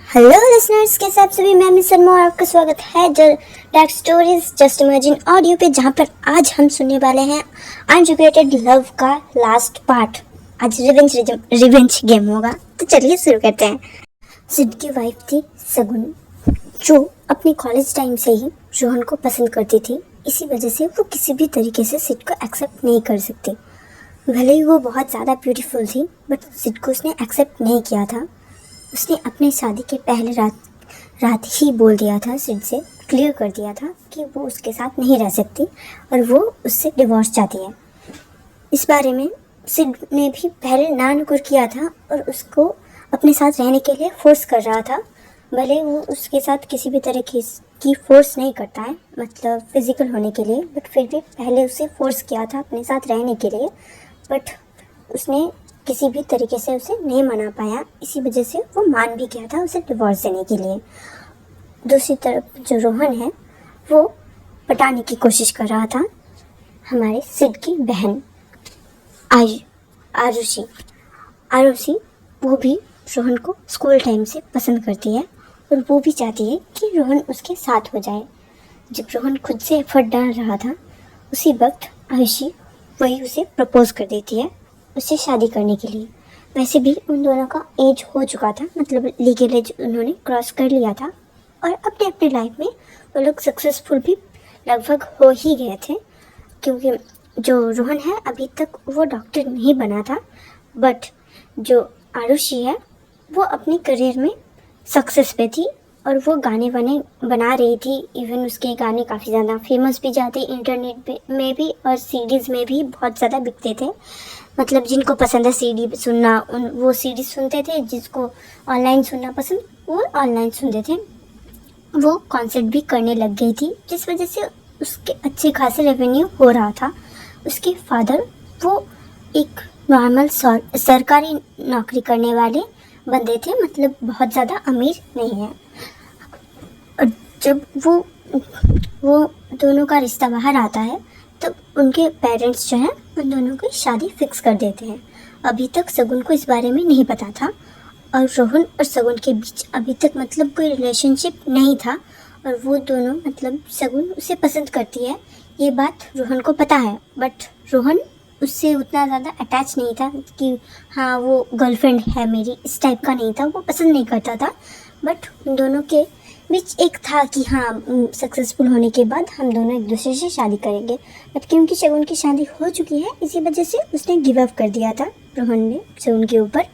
Hello listeners, कैसे आप सभी। मैं मिस शर्मा और आपका स्वागत है dark stories just imagine audio पे, जहाँ पर आज हम सुनने वाले हैं अनरिक्वेटेड लव का लास्ट पार्ट। आज रिवेंज गेम होगा, तो चलिए शुरू करते हैं। सिड की वाइफ थी सगुन, जो अपने कॉलेज टाइम से ही रोहन को पसंद करती थी। इसी वजह से वो किसी भी तरीके से सिड को एक्सेप्ट नहीं कर सकती। भले ही वो बहुत ज़्यादा ब्यूटीफुल थी, बट सिड को उसने एक्सेप्ट नहीं किया था। उसने अपने शादी के पहले रात ही बोल दिया था, सिड से क्लियर कर दिया था कि वो उसके साथ नहीं रह सकती और वो उससे डिवोर्स चाहती है। इस बारे में सिड ने भी पहले ना नुकुर किया था और उसको अपने साथ रहने के लिए फोर्स कर रहा था। भले वो उसके साथ किसी भी तरह की फोर्स नहीं करता है, मतलब फिजिकल होने के लिए, बट फिर भी पहले उसे फोर्स किया था अपने साथ रहने के लिए। बट उसने किसी भी तरीके से उसे नहीं मना पाया, इसी वजह से वो मान भी गया था उसे डिवोर्स देने के लिए। दूसरी तरफ जो रोहन है, वो पटाने की कोशिश कर रहा था हमारे सिड की बहन आरुषि। वो भी रोहन को स्कूल टाइम से पसंद करती है और वो भी चाहती है कि रोहन उसके साथ हो जाए। जब रोहन खुद से एफर्ट डाल रहा था, उसी वक्त आरुषि वही उसे प्रपोज कर देती है उससे शादी करने के लिए। वैसे भी उन दोनों का एज हो चुका था, मतलब लीगल एज उन्होंने क्रॉस कर लिया था और अपने अपने लाइफ में वो लोग सक्सेसफुल भी लगभग हो ही गए थे। क्योंकि जो रोहन है अभी तक वो डॉक्टर नहीं बना था, बट जो आरुषि है वो अपने करियर में सक्सेस पे थी और वो गाने बना रही थी। इवन उसके गाने काफ़ी ज़्यादा फेमस भी जाते, इंटरनेट में भी और सीडीज़ में भी बहुत ज़्यादा बिकते थे। मतलब जिनको पसंद है सीडी सुनना, वो सीडी सुनते थे, जिसको ऑनलाइन सुनना पसंद वो ऑनलाइन सुनते थे। वो कॉन्सर्ट भी करने लग गई थी, जिस वजह से उसके अच्छे खासे रेवेन्यू हो रहा था। उसके फादर वो एक नॉर्मल सरकारी नौकरी करने वाले बंदे थे, मतलब बहुत ज़्यादा अमीर नहीं है। और जब वो दोनों का रिश्ता बाहर आता है, तब उनके पेरेंट्स जो हैं उन दोनों की शादी फिक्स कर देते हैं। अभी तक सगुन को इस बारे में नहीं पता था और रोहन और सगुन के बीच अभी तक मतलब कोई रिलेशनशिप नहीं था। और वो दोनों मतलब सगुन उसे पसंद करती है, ये बात रोहन को पता है, बट रोहन उससे उतना ज़्यादा अटैच नहीं था कि हाँ वो गर्लफ्रेंड है मेरी, इस टाइप का नहीं था। वो पसंद नहीं करता था, बट उन दोनों के बीच एक था कि हाँ सक्सेसफुल होने के बाद हम दोनों एक दूसरे से शादी करेंगे। बट क्योंकि शगुन की शादी हो चुकी है, इसी वजह से उसने गिव अप कर दिया था रोहन ने शगुन के ऊपर।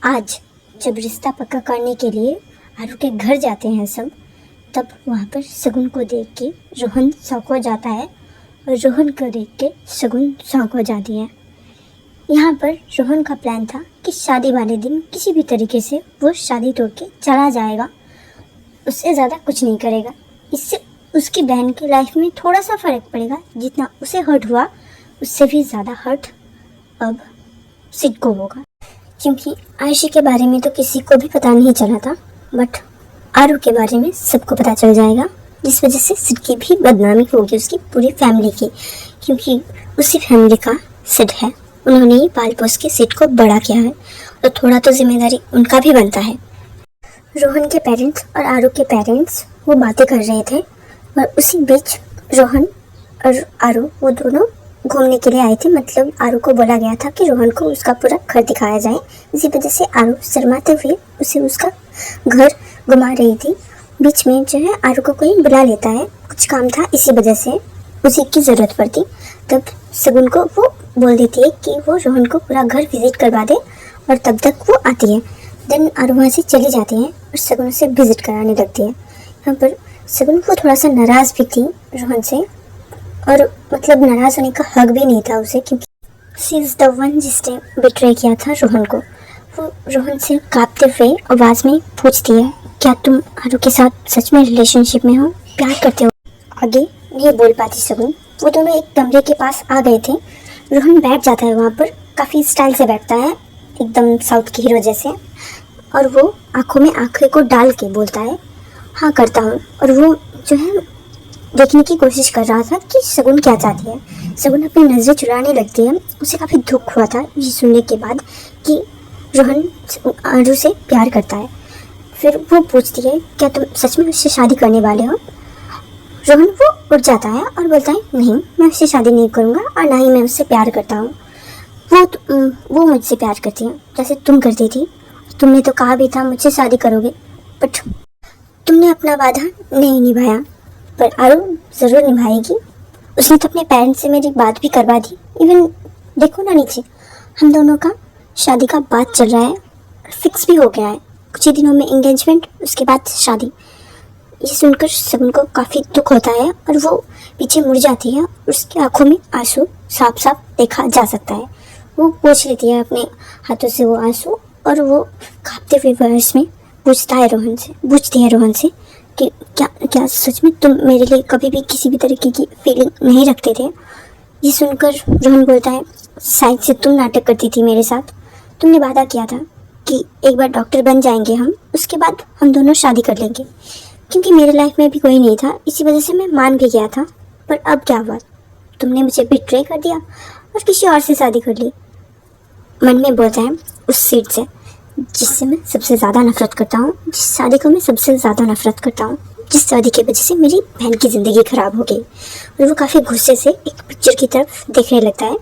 आज जब रिश्ता पक्का करने के लिए आरू के घर जाते हैं सब, तब वहाँ पर शगुन को देख के रोहन शॉक हो जाता है और रोहन को देख के शगुन शॉक हो जाती है। यहाँ पर रोहन का प्लान था कि शादी वाले दिन किसी भी तरीके से वो शादी तोड़ के चला जाएगा, उससे ज़्यादा कुछ नहीं करेगा। इससे उसकी बहन की लाइफ में थोड़ा सा फ़र्क पड़ेगा। जितना उसे हर्ट हुआ, उससे भी ज़्यादा हर्ट अब सिड को होगा। क्योंकि आयुषी के बारे में तो किसी को भी पता नहीं चला था, बट आरू के बारे में सबको पता चल जाएगा, जिस वजह से सिड की भी बदनामी होगी, उसकी पूरी फैमिली की। क्योंकि उसी फैमिली का सिड है, उन्होंने ही पाल पोस के सिड को बड़ा किया है, तो थोड़ा तो जिम्मेदारी उनका भी बनता है। रोहन के पेरेंट्स और आरू के पेरेंट्स वो बातें कर रहे थे और उसी बीच रोहन और आरू वो दोनों घूमने के लिए आए थे। मतलब आरू को बोला गया था कि रोहन को उसका पूरा घर दिखाया जाए, इसी वजह से आरू शर्माते हुए उसे उसका घर घुमा रही थी। बीच में जो है आरू को कोई बुला लेता है, कुछ काम था, इसी वजह से उसी की ज़रूरत पड़ती। तब सगुन को वो बोल देती है कि वो रोहन को पूरा घर विजिट करवा दे और तब तक वो आती है। देन आरू वहाँ से चली जाती है और सगुन से विजिट कराने लगती है। यहाँ पर सगुन को थोड़ा सा नाराज़ भी थी रोहन से, और मतलब नाराज़ होने का हक भी नहीं था उसे, क्योंकि शी इज़ द वन जिसने बिट्रे किया था रोहन को। वो रोहन से काँपते हुए आवाज़ में पूछती है, क्या तुम आरू के साथ सच में रिलेशनशिप में हो, प्यार करते हो? आगे नहीं बोल पाती सगुन। वो दोनों एक कमरे के पास आ गए थे। रोहन बैठ जाता है वहाँ पर, काफ़ी स्टाइल से बैठता है, एकदम साउथ के हीरो जैसे, और वो आंखों में आंखें को डाल के बोलता है, हाँ करता हूँ। और वो जो है देखने की कोशिश कर रहा था कि सगुन क्या चाहती है। सगुन अपनी नज़रें चुराने लगती है। उसे काफ़ी दुख हुआ था ये सुनने के बाद कि रोहन आरू से प्यार करता है। फिर वो पूछती है क्या तुम सच में उससे शादी करने वाले हो। रोहन वो उठ जाता है और बोलता है नहीं, मैं उससे शादी नहीं करूँगा और ना ही मैं उससे प्यार करता हूँ। वो मुझसे प्यार करती है जैसे तुम करती थी। तुमने तो कहा भी था मुझसे शादी करोगे, बट तुमने अपना वादा नहीं निभाया। पर आरू ज़रूर निभाएगी। उसने तो अपने पेरेंट्स से मेरी बात भी करवा दी। इवन देखो ना नीचे, हम दोनों का शादी का बात चल रहा है, फिक्स भी हो गया है। कुछ ही दिनों में एंगेजमेंट, उसके बाद शादी। ये सुनकर शगुन को काफ़ी दुख होता है और वो पीछे मुड़ जाती है। उसकी आंखों में आंसू साफ साफ देखा जा सकता है। वो पोंछ लेती है अपने हाथों से वो आंसू और वो कांपते हुए वॉइस में पूछती है रोहन से कि क्या सच में तुम मेरे लिए कभी भी किसी भी तरीके की फीलिंग नहीं रखते थे। ये सुनकर रोहन बोलता है शायद से तुम नाटक करती थी मेरे साथ। तुमने वादा किया था कि एक बार डॉक्टर बन जाएंगे हम, उसके बाद हम दोनों शादी कर लेंगे। क्योंकि मेरे लाइफ में भी कोई नहीं था, इसी वजह से मैं मान भी गया था। पर अब क्या हुआ, तुमने मुझे बिट्रे कर दिया और किसी और से शादी कर ली। मन में बोलता है उस सीट से जिससे मैं सबसे ज़्यादा नफरत करता हूँ, जिस शादी को मैं सबसे ज़्यादा नफरत करता हूँ, जिस शादी की वजह से मेरी बहन की ज़िंदगी ख़राब हो गई। और वो काफ़ी गुस्से से एक पिक्चर की तरफ देखने लगता है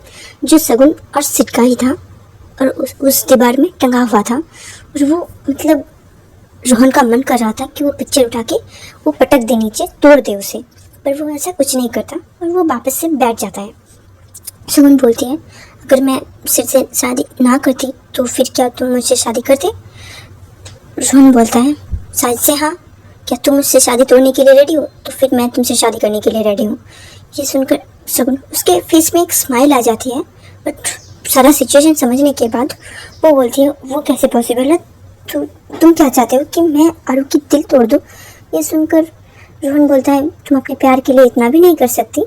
जो शगुन और सिड का ही था और उस दीवार में टंगा हुआ था। और वो मतलब रोहन का मन कर रहा था कि वो पिक्चर उठा के वो पटक दे नीचे, तोड़ दे उसे, पर वो ऐसा कुछ नहीं करता और वो वापस से बैठ जाता है। शगुन बोलती है अगर मैं सिड से शादी ना करती तो फिर क्या तुम मुझसे शादी करते। रोहन बोलता है शायद से हाँ। क्या तुम मुझसे शादी तोड़ने के लिए रेडी हो, तो फिर मैं तुमसे शादी करने के लिए रेडी हूँ। ये सुनकर शगुन, उसके फेस में एक स्माइल आ जाती है, बट सारा सिचुएशन समझने के बाद वो बोलती है वो कैसे पॉसिबल है, तुम क्या चाहते हो कि मैं आरू की दिल तोड़ दूँ। ये सुनकर रोहन बोलता है तुम अपने प्यार के लिए इतना भी नहीं कर सकती।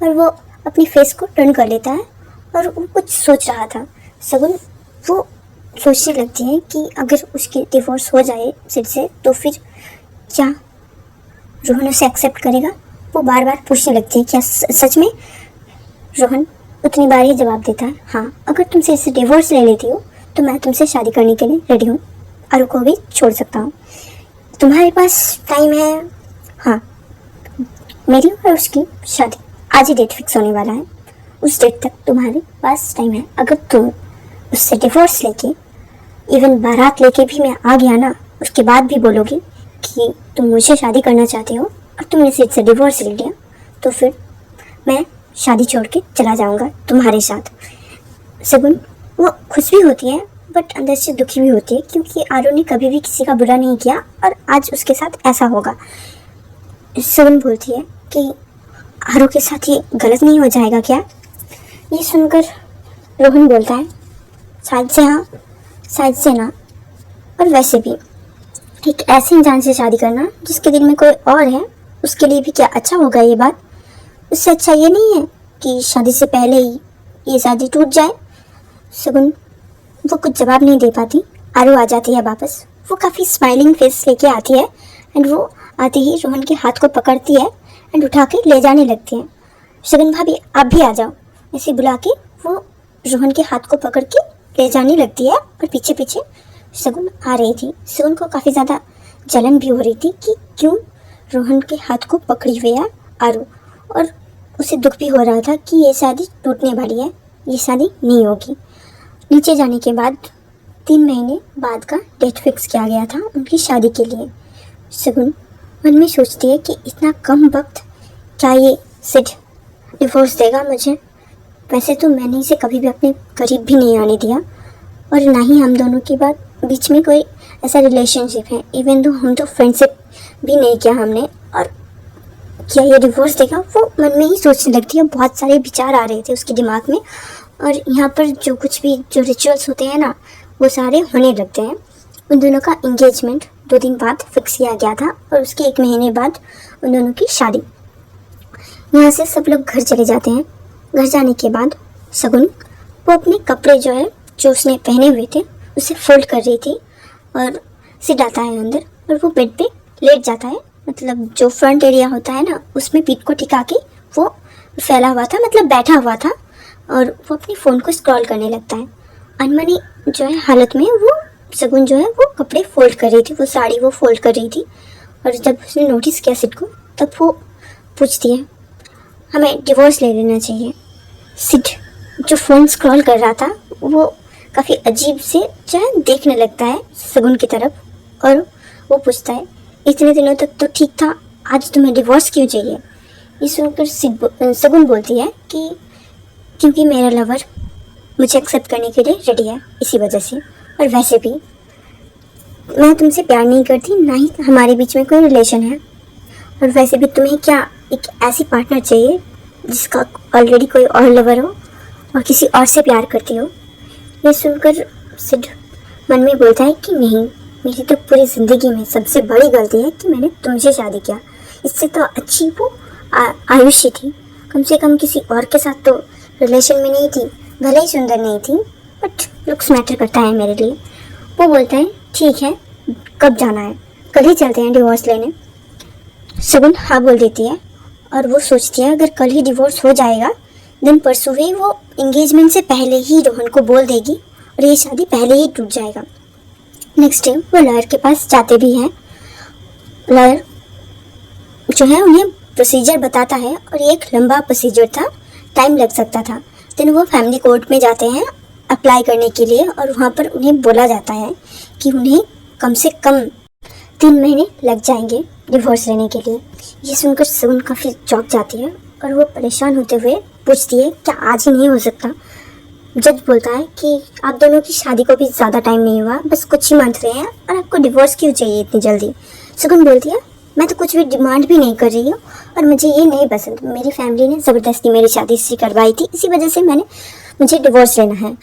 और वो अपनी फेस को टर्न कर लेता है और वो कुछ सोच रहा था। शगुन वो सोचने लगती है कि अगर उसकी डिवोर्स हो जाए सिड से तो फिर क्या रोहन उसे एक्सेप्ट करेगा। वो बार बार पूछने लगती है क्या सच में। रोहन उतनी बार ही जवाब देता है हाँ, अगर तुम सिड से डिवोर्स ले लेती हो तो मैं तुमसे शादी करने के लिए रेडी हूँ। आरू को भी छोड़ सकता हूँ। तुम्हारे पास टाइम है। हाँ, मेरी और उसकी शादी आज ही डेट फिक्स होने वाला है। उस डेट तक तुम्हारे पास टाइम है। अगर तुम उससे डिवोर्स लेके, इवन बारात लेके भी मैं आ गया ना, उसके बाद भी बोलोगे कि तुम मुझसे शादी करना चाहते हो और तुमने से डिवोर्स ले लिया, तो फिर मैं शादी छोड़ के चला जाऊँगा तुम्हारे साथ। शगुन वो खुश भी होती है बट अंदर से दुखी भी होती है क्योंकि आरू ने कभी भी किसी का बुरा नहीं किया और आज उसके साथ ऐसा होगा। शगुन बोलती है कि आरू के साथ ये गलत नहीं हो जाएगा क्या। ये सुनकर रोहन बोलता है शायद से हाँ, शायद से ना। और वैसे भी एक ऐसे इंसान से शादी करना जिसके दिल में कोई और है, उसके लिए भी क्या अच्छा होगा ये बात। उससे अच्छा ये नहीं है कि शादी से पहले ही ये शादी टूट जाए। शगुन वो कुछ जवाब नहीं दे पाती। आरू आ जाती है वापस। वो काफ़ी स्माइलिंग फेस लेके आती है एंड वो आते ही रोहन के हाथ को पकड़ती है एंड उठा के ले जाने लगती है। शगुन भाभी आप भी आ जाओ, ऐसे बुला के वो रोहन के हाथ को पकड़ के ले जाने लगती है और पीछे पीछे शगुन आ रही थी। शगुन को काफ़ी ज़्यादा जलन भी हो रही थी कि क्यों रोहन के हाथ को पकड़ी हुई है आरू, और उसे दुख भी हो रहा था कि ये शादी टूटने वाली है, ये शादी नहीं होगी। नीचे जाने के बाद 3 महीने बाद का डेट फिक्स किया गया था उनकी शादी के लिए। शगुन मन में सोचती है कि इतना कम वक्त क्या ये सिड डिवोर्स देगा मुझे। वैसे तो मैंने इसे कभी भी अपने करीब भी नहीं आने दिया और ना ही हम दोनों की बात बीच में कोई ऐसा रिलेशनशिप है। इवन तो हम तो फ्रेंडशिप भी नहीं किया हमने, और क्या ये डिवोर्स देगा वो मन में ही सोचने लगती है। बहुत सारे विचार आ रहे थे उसके दिमाग में और यहाँ पर जो कुछ भी जो रिचुअल्स होते हैं ना वो सारे होने लगते हैं। उन दोनों का इंगेजमेंट 2 दिन बाद फिक्स किया गया था और उसके 1 महीने बाद उन दोनों की शादी। यहाँ से सब लोग घर चले जाते हैं। घर जाने के बाद शगुन वो अपने कपड़े जो उसने पहने हुए थे उसे फोल्ड कर रही थी और सिड आता है अंदर और वो बेड पे लेट जाता है। मतलब जो फ्रंट एरिया होता है ना उसमें पीठ को टिका के वो फैला हुआ था, मतलब बैठा हुआ था, और वो अपने फ़ोन को स्क्रॉल करने लगता है। अनमनी हालत में वो शगुन जो है वो कपड़े फोल्ड कर रही थी, वो साड़ी वो फोल्ड कर रही थी। और जब उसने नोटिस किया सिड को, तब वो पूछती है हमें डिवोर्स ले लेना चाहिए। सिड जो फ़ोन स्क्रॉल कर रहा था वो काफ़ी अजीब से जो है देखने लगता है शगुन की तरफ, और वो पूछता है इतने दिनों तक तो ठीक था, आज तुम्हें डिवोर्स क्यों चाहिए? ये सुनकर शगुन बोलती है कि क्योंकि मेरा लवर मुझे एक्सेप्ट करने के लिए रेडी है, इसी वजह से। और वैसे भी मैं तुमसे प्यार नहीं करती, ना ही हमारे बीच में कोई रिलेशन है। और वैसे भी तुम्हें क्या एक ऐसी पार्टनर चाहिए जिसका ऑलरेडी कोई और लवर हो और किसी और से प्यार करती हो? ये सुनकर सिड मन में बोलता है कि नहीं, मेरी तो पूरी ज़िंदगी में सबसे बड़ी गलती है कि मैंने तुमसे शादी किया। इससे तो अच्छी वो आयुषी थी, कम से कम किसी और के साथ तो रिलेशन में नहीं थी, भले ही सुंदर नहीं थी, बट लुक्स मैटर करता है मेरे लिए। वो बोलता है ठीक है, कब जाना है? कल ही चलते हैं डिवोर्स लेने। शगुन हाँ बोल देती है और वो सोचती है अगर कल ही डिवोर्स हो जाएगा दिन परसों ही वो इंगेजमेंट से पहले ही रोहन को बोल देगी और ये शादी पहले ही टूट जाएगा। नेक्स्ट टाइम वो लॉयर के पास जाते भी हैं। लॉयर जो है उन्हें प्रोसीजर बताता है और ये एक लंबा प्रोसीजर था, टाइम लग सकता था। देन वो फैमिली कोर्ट में जाते हैं अप्लाई करने के लिए और वहाँ पर उन्हें बोला जाता है कि उन्हें कम से कम 3 महीने लग जाएंगे डिवोर्स लेने के लिए। ये सुनकर शगुन काफ़ी चौंक जाती है और वो परेशान होते हुए पूछती है क्या आज ही नहीं हो सकता? जज बोलता है कि आप दोनों की शादी को भी ज़्यादा टाइम नहीं हुआ, बस कुछ ही मंथ रहे हैं और आपको डिवोर्स क्यों चाहिए इतनी जल्दी? शगुन बोलती है मैं तो कुछ भी डिमांड भी नहीं कर रही हूँ और मुझे ये नहीं पसंद, मेरी फैमिली ने ज़बरदस्ती मेरी शादी से करवाई थी, इसी वजह से मुझे डिवोर्स लेना है।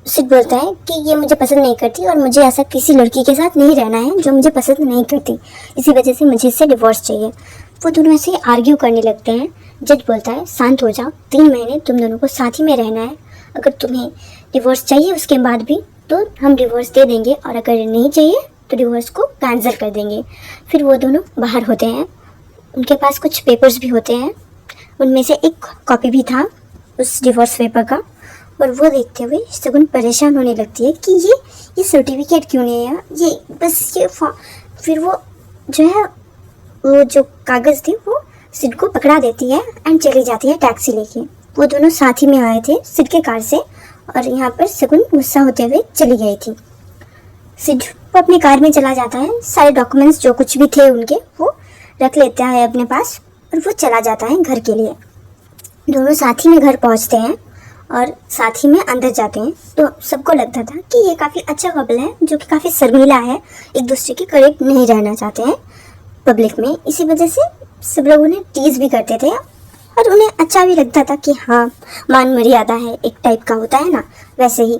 सिड बोलता है कि ये मुझे पसंद नहीं करती और मुझे ऐसा किसी लड़की के साथ नहीं रहना है जो मुझे पसंद नहीं करती, इसी वजह से मुझे इससे डिवोर्स चाहिए। वो दोनों ऐसे आर्ग्यू करने लगते हैं। जज बोलता है शांत हो जाओ, 3 महीने तुम दोनों को साथ ही में रहना है, अगर तुम्हें डिवोर्स चाहिए उसके बाद भी तो हम डिवोर्स दे देंगे और अगर नहीं चाहिए तो डिवोर्स को कैंसिल कर देंगे। फिर वो दोनों बाहर होते हैं, उनके पास कुछ पेपर्स भी होते हैं, उनमें से एक कॉपी भी था उस डिवोर्स पेपर का, और वो देखते हुए शगुन परेशान होने लगती है कि ये सर्टिफिकेट क्यों नहीं है, ये बस ये फिर वो जो है वो जो कागज़ थे वो सिड को पकड़ा देती है एंड चली जाती है टैक्सी लेके। वो दोनों साथ ही में आए थे सिड के कार से और यहाँ पर शगुन गुस्सा होते हुए चली गई थी। सिड वो अपनी कार में चला जाता है, सारे डॉक्यूमेंट्स जो कुछ भी थे उनके वो रख लेता है अपने पास और वो चला जाता है घर के लिए। दोनों साथ ही में घर पहुँचते हैं और साथ ही में अंदर जाते हैं। तो सबको लगता था कि ये काफ़ी अच्छा कपल है जो कि काफ़ी शर्मीला है, एक दूसरे के करीब नहीं रहना चाहते हैं पब्लिक में, इसी वजह से सब लोग उन्हें टीज़ भी करते थे और उन्हें अच्छा भी लगता था कि हाँ मान मर्यादा है, एक टाइप का होता है ना, वैसे ही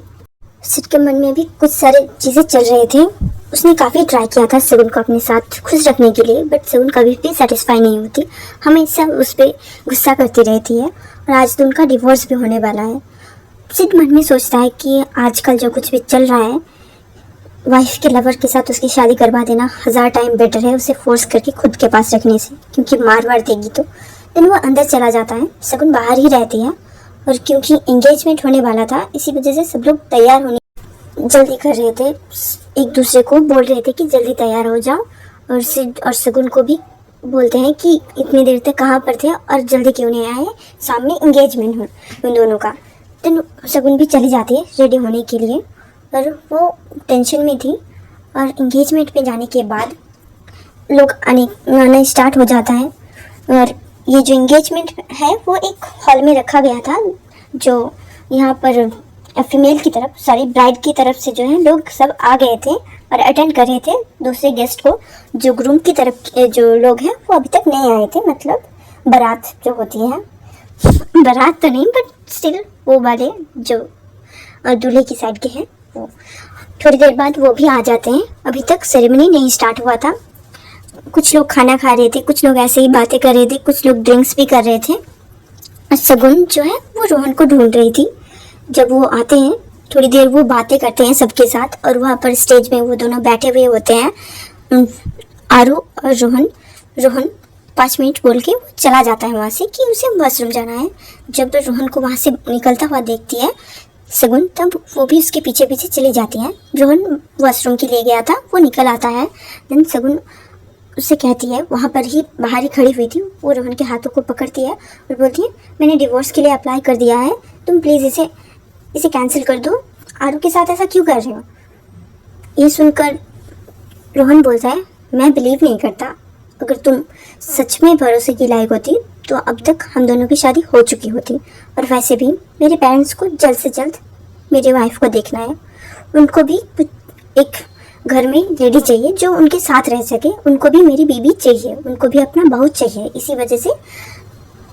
सिड के मन में भी कुछ सारी चीज़ें चल रहे थे। उसने काफ़ी ट्राई किया था शगुन को अपने साथ खुश रखने के लिए, बट शगुन कभी भी सेटिस्फाई नहीं होती, हमेशा उस पर गुस्सा करती रहती है और आज तो उनका डिवोर्स भी होने वाला है। सिड मन में सोचता है कि आजकल जो कुछ भी चल रहा है, वाइफ के लवर के साथ उसकी शादी करवा देना 1000 टाइम बेटर है उसे फोर्स करके खुद के पास रखने से, क्योंकि मार देगी तो। दिन वो अंदर चला जाता है, शगुन बाहर ही रहती है और क्योंकि एंगेजमेंट होने वाला था इसी वजह से सब लोग तैयार होने जल्दी कर रहे थे, एक दूसरे को बोल रहे थे कि जल्दी तैयार हो जाओ और सिड और शगुन को भी बोलते हैं कि इतनी देर तक कहाँ पर थे और जल्दी क्यों नहीं आए, सामने एंगेजमेंट हो उन दोनों का। तो शगुन भी चली जाती है रेडी होने के लिए और वो टेंशन में थी और एंगेजमेंट पे जाने के बाद लोग आना स्टार्ट हो जाता है। और ये जो एंगेजमेंट है वो एक हॉल में रखा गया था, जो यहाँ पर फीमेल की तरफ सॉरी ब्राइड की तरफ से जो है लोग सब आ गए थे और अटेंड कर रहे थे दूसरे गेस्ट को। जो ग्रूम की तरफ जो लोग हैं वो अभी तक नहीं आए थे, मतलब बारात जो होती है, बारात तो नहीं बट स्टिल वो वाले जो दूल्हे की साइड के हैं वो थोड़ी देर बाद वो भी आ जाते हैं। अभी तक सेरेमनी नहीं स्टार्ट हुआ था, कुछ लोग खाना खा रहे थे, कुछ लोग ऐसे ही बातें कर रहे थे, कुछ लोग ड्रिंक्स भी कर रहे थे। और शगुन जो है वो रोहन को ढूंढ रही थी। जब वो आते हैं थोड़ी देर वो बातें करते हैं सबके साथ और वहाँ पर स्टेज में वो दोनों बैठे हुए होते हैं, आरू और रोहन 5 मिनट बोल के वो चला जाता है वहाँ से कि उसे वॉशरूम जाना है। जब रोहन को वहाँ से निकलता हुआ देखती है सगुन तब वो भी उसके पीछे पीछे चली जाती है। रोहन वॉशरूम के लिए गया था, वो निकल आता है। देन सगुन उससे कहती है, वहाँ पर ही बाहर ही खड़ी हुई थी, वो रोहन के हाथों को पकड़ती है और बोलती है, मैंने डिवोर्स के लिए अप्लाई कर दिया है, तुम प्लीज़ इसे कैंसिल कर दो। आरू के साथ ऐसा क्यों कर रहे हो? ये सुनकर रोहन बोलता है, मैं बिलीव नहीं करता, अगर तुम सच में भरोसे की लायक होती तो अब तक हम दोनों की शादी हो चुकी होती। और वैसे भी मेरे पेरेंट्स को जल्द से जल्द मेरी वाइफ को देखना है, उनको भी एक घर में लेडी चाहिए जो उनके साथ रह सके, उनको भी मेरी बीवी चाहिए, उनको भी अपना बहू चाहिए। इसी वजह से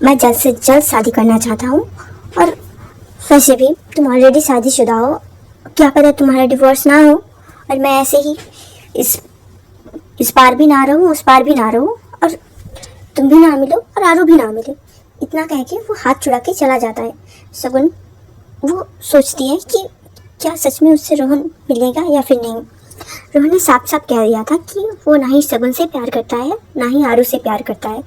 मैं जल्द से जल्द शादी करना चाहता हूँ। और वैसे भी तुम ऑलरेडी शादीशुदा हो, क्या पता तुम्हारा डिवोर्स ना हो और मैं ऐसे ही इस पार भी ना रहूँ, उस पार भी ना रहूँ, और तुम भी ना मिलो और आरू भी ना मिले। इतना कह के वो हाथ छुड़ा के चला जाता है। सगुन वो सोचती है कि क्या सच में उससे रोहन मिलेगा या फिर नहीं। रोहन ने साफ साफ कह दिया था कि वो ना ही सगुन से प्यार करता है, ना ही आरू से प्यार करता है,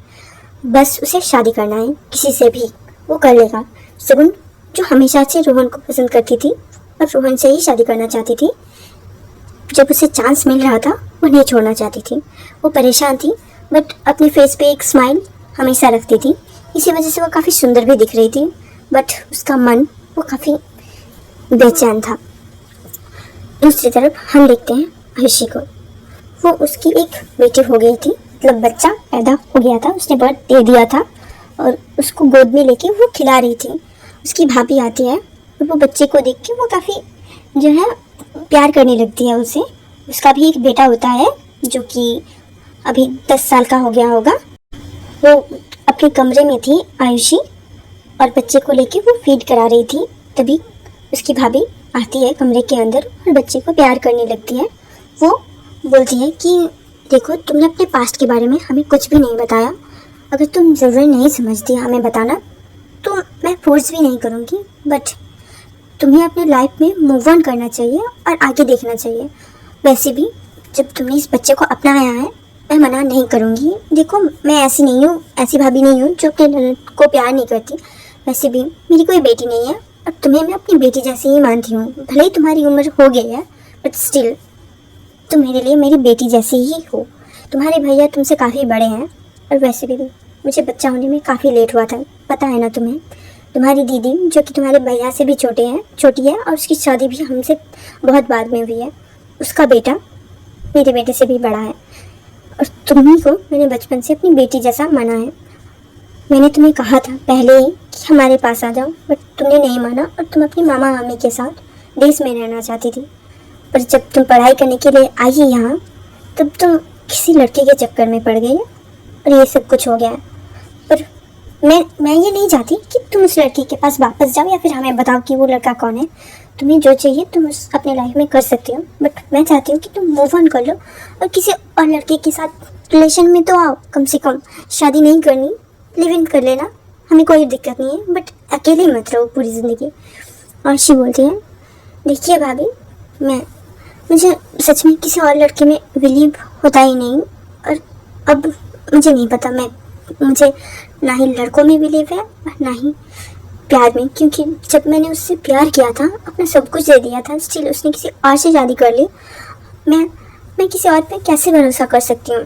बस उसे शादी करना है, किसी से भी वो कर लेगा। सगुन जो हमेशा से रोहन को पसंद करती थी और रोहन से ही शादी करना चाहती थी, जब उसे चांस मिल रहा था वो नहीं छोड़ना चाहती थी। वो परेशान थी बट अपने फेस पे एक स्माइल हमेशा रखती थी, इसी वजह से वो काफ़ी सुंदर भी दिख रही थी, बट उसका मन वो काफ़ी बेचैन था। दूसरी तरफ हम देखते हैं आयुषी को। वो उसकी एक बेटी हो गई थी, मतलब बच्चा पैदा हो गया था, उसने बर्थ दे दिया था और उसको गोद में लेके वो खिला रही थी। उसकी भाभी आती है और वो बच्चे को देख के वो काफ़ी जो है प्यार करने लगती है उसे। उसका भी एक बेटा होता है जो कि अभी 10 साल का हो गया होगा। वो अपने कमरे में थी आयुषी और बच्चे को लेके वो फीड करा रही थी, तभी उसकी भाभी आती है कमरे के अंदर और बच्चे को प्यार करने लगती है। वो बोलती है कि देखो, तुमने अपने पास्ट के बारे में हमें कुछ भी नहीं बताया, अगर तुम ज़रूरी नहीं समझती हमें बताना तो मैं फोर्स भी नहीं करूँगी, बट तुम्हें अपनी लाइफ में मूव ऑन करना चाहिए और आगे देखना चाहिए। वैसे भी जब तुमने इस बच्चे को अपनाया है, मैं मना नहीं करूँगी। देखो, मैं ऐसी नहीं हूँ, ऐसी भाभी नहीं हूँ जो अपने ननद को प्यार नहीं करती। वैसे भी मेरी कोई बेटी नहीं है और तुम्हें मैं अपनी बेटी जैसी ही मानती हूँ। भले ही तुम्हारी उम्र हो गई है बट स्टिल तुम मेरे लिए मेरी बेटी जैसी ही हो। तुम्हारे भैया तुमसे काफ़ी बड़े हैं और वैसे भी मुझे बच्चा होने में काफ़ी लेट हुआ था, पता है ना तुम्हें। तुम्हारी दीदी जो कि तुम्हारे भैया से भी छोटी है और उसकी शादी भी हमसे बहुत बाद में हुई है, उसका बेटा मेरे बेटे से भी बड़ा है और तुम्ही को मैंने बचपन से अपनी बेटी जैसा माना है। मैंने तुम्हें कहा था पहले ही कि हमारे पास आ जाओ, बट तुमने नहीं माना और तुम अपनी मामा मामी के साथ देश में रहना चाहती थी। पर जब तुम पढ़ाई करने के लिए आई यहाँ, तब तुम किसी लड़के के चक्कर में पड़ गई और ये सब कुछ हो गया। पर मैं ये नहीं चाहती कि तुम उस लड़की के पास वापस जाओ या फिर हमें बताओ कि वो लड़का कौन है। तुम्हें जो चाहिए तुम अपने लाइफ में कर सकती हो, बट मैं चाहती हूँ कि तुम मूव ऑन कर लो और किसी और लड़के के साथ रिलेशन में तो आओ। कम से कम शादी नहीं करनी, लिव इन कर लेना, हमें कोई दिक्कत नहीं है, बट अकेले मत रहो पूरी ज़िंदगी। और शी बोलती है, देखिए भाभी, मुझे सच में किसी और लड़के में बिलीव होता ही नहीं और अब मुझे नहीं पता, मुझे ना ही लड़कों में बिलीव है और ना ही प्यार में, क्योंकि जब मैंने उससे प्यार किया था, अपना सब कुछ दे दिया था, स्टिल उसने किसी और से शादी कर ली। मैं किसी और पे कैसे भरोसा कर सकती हूँ।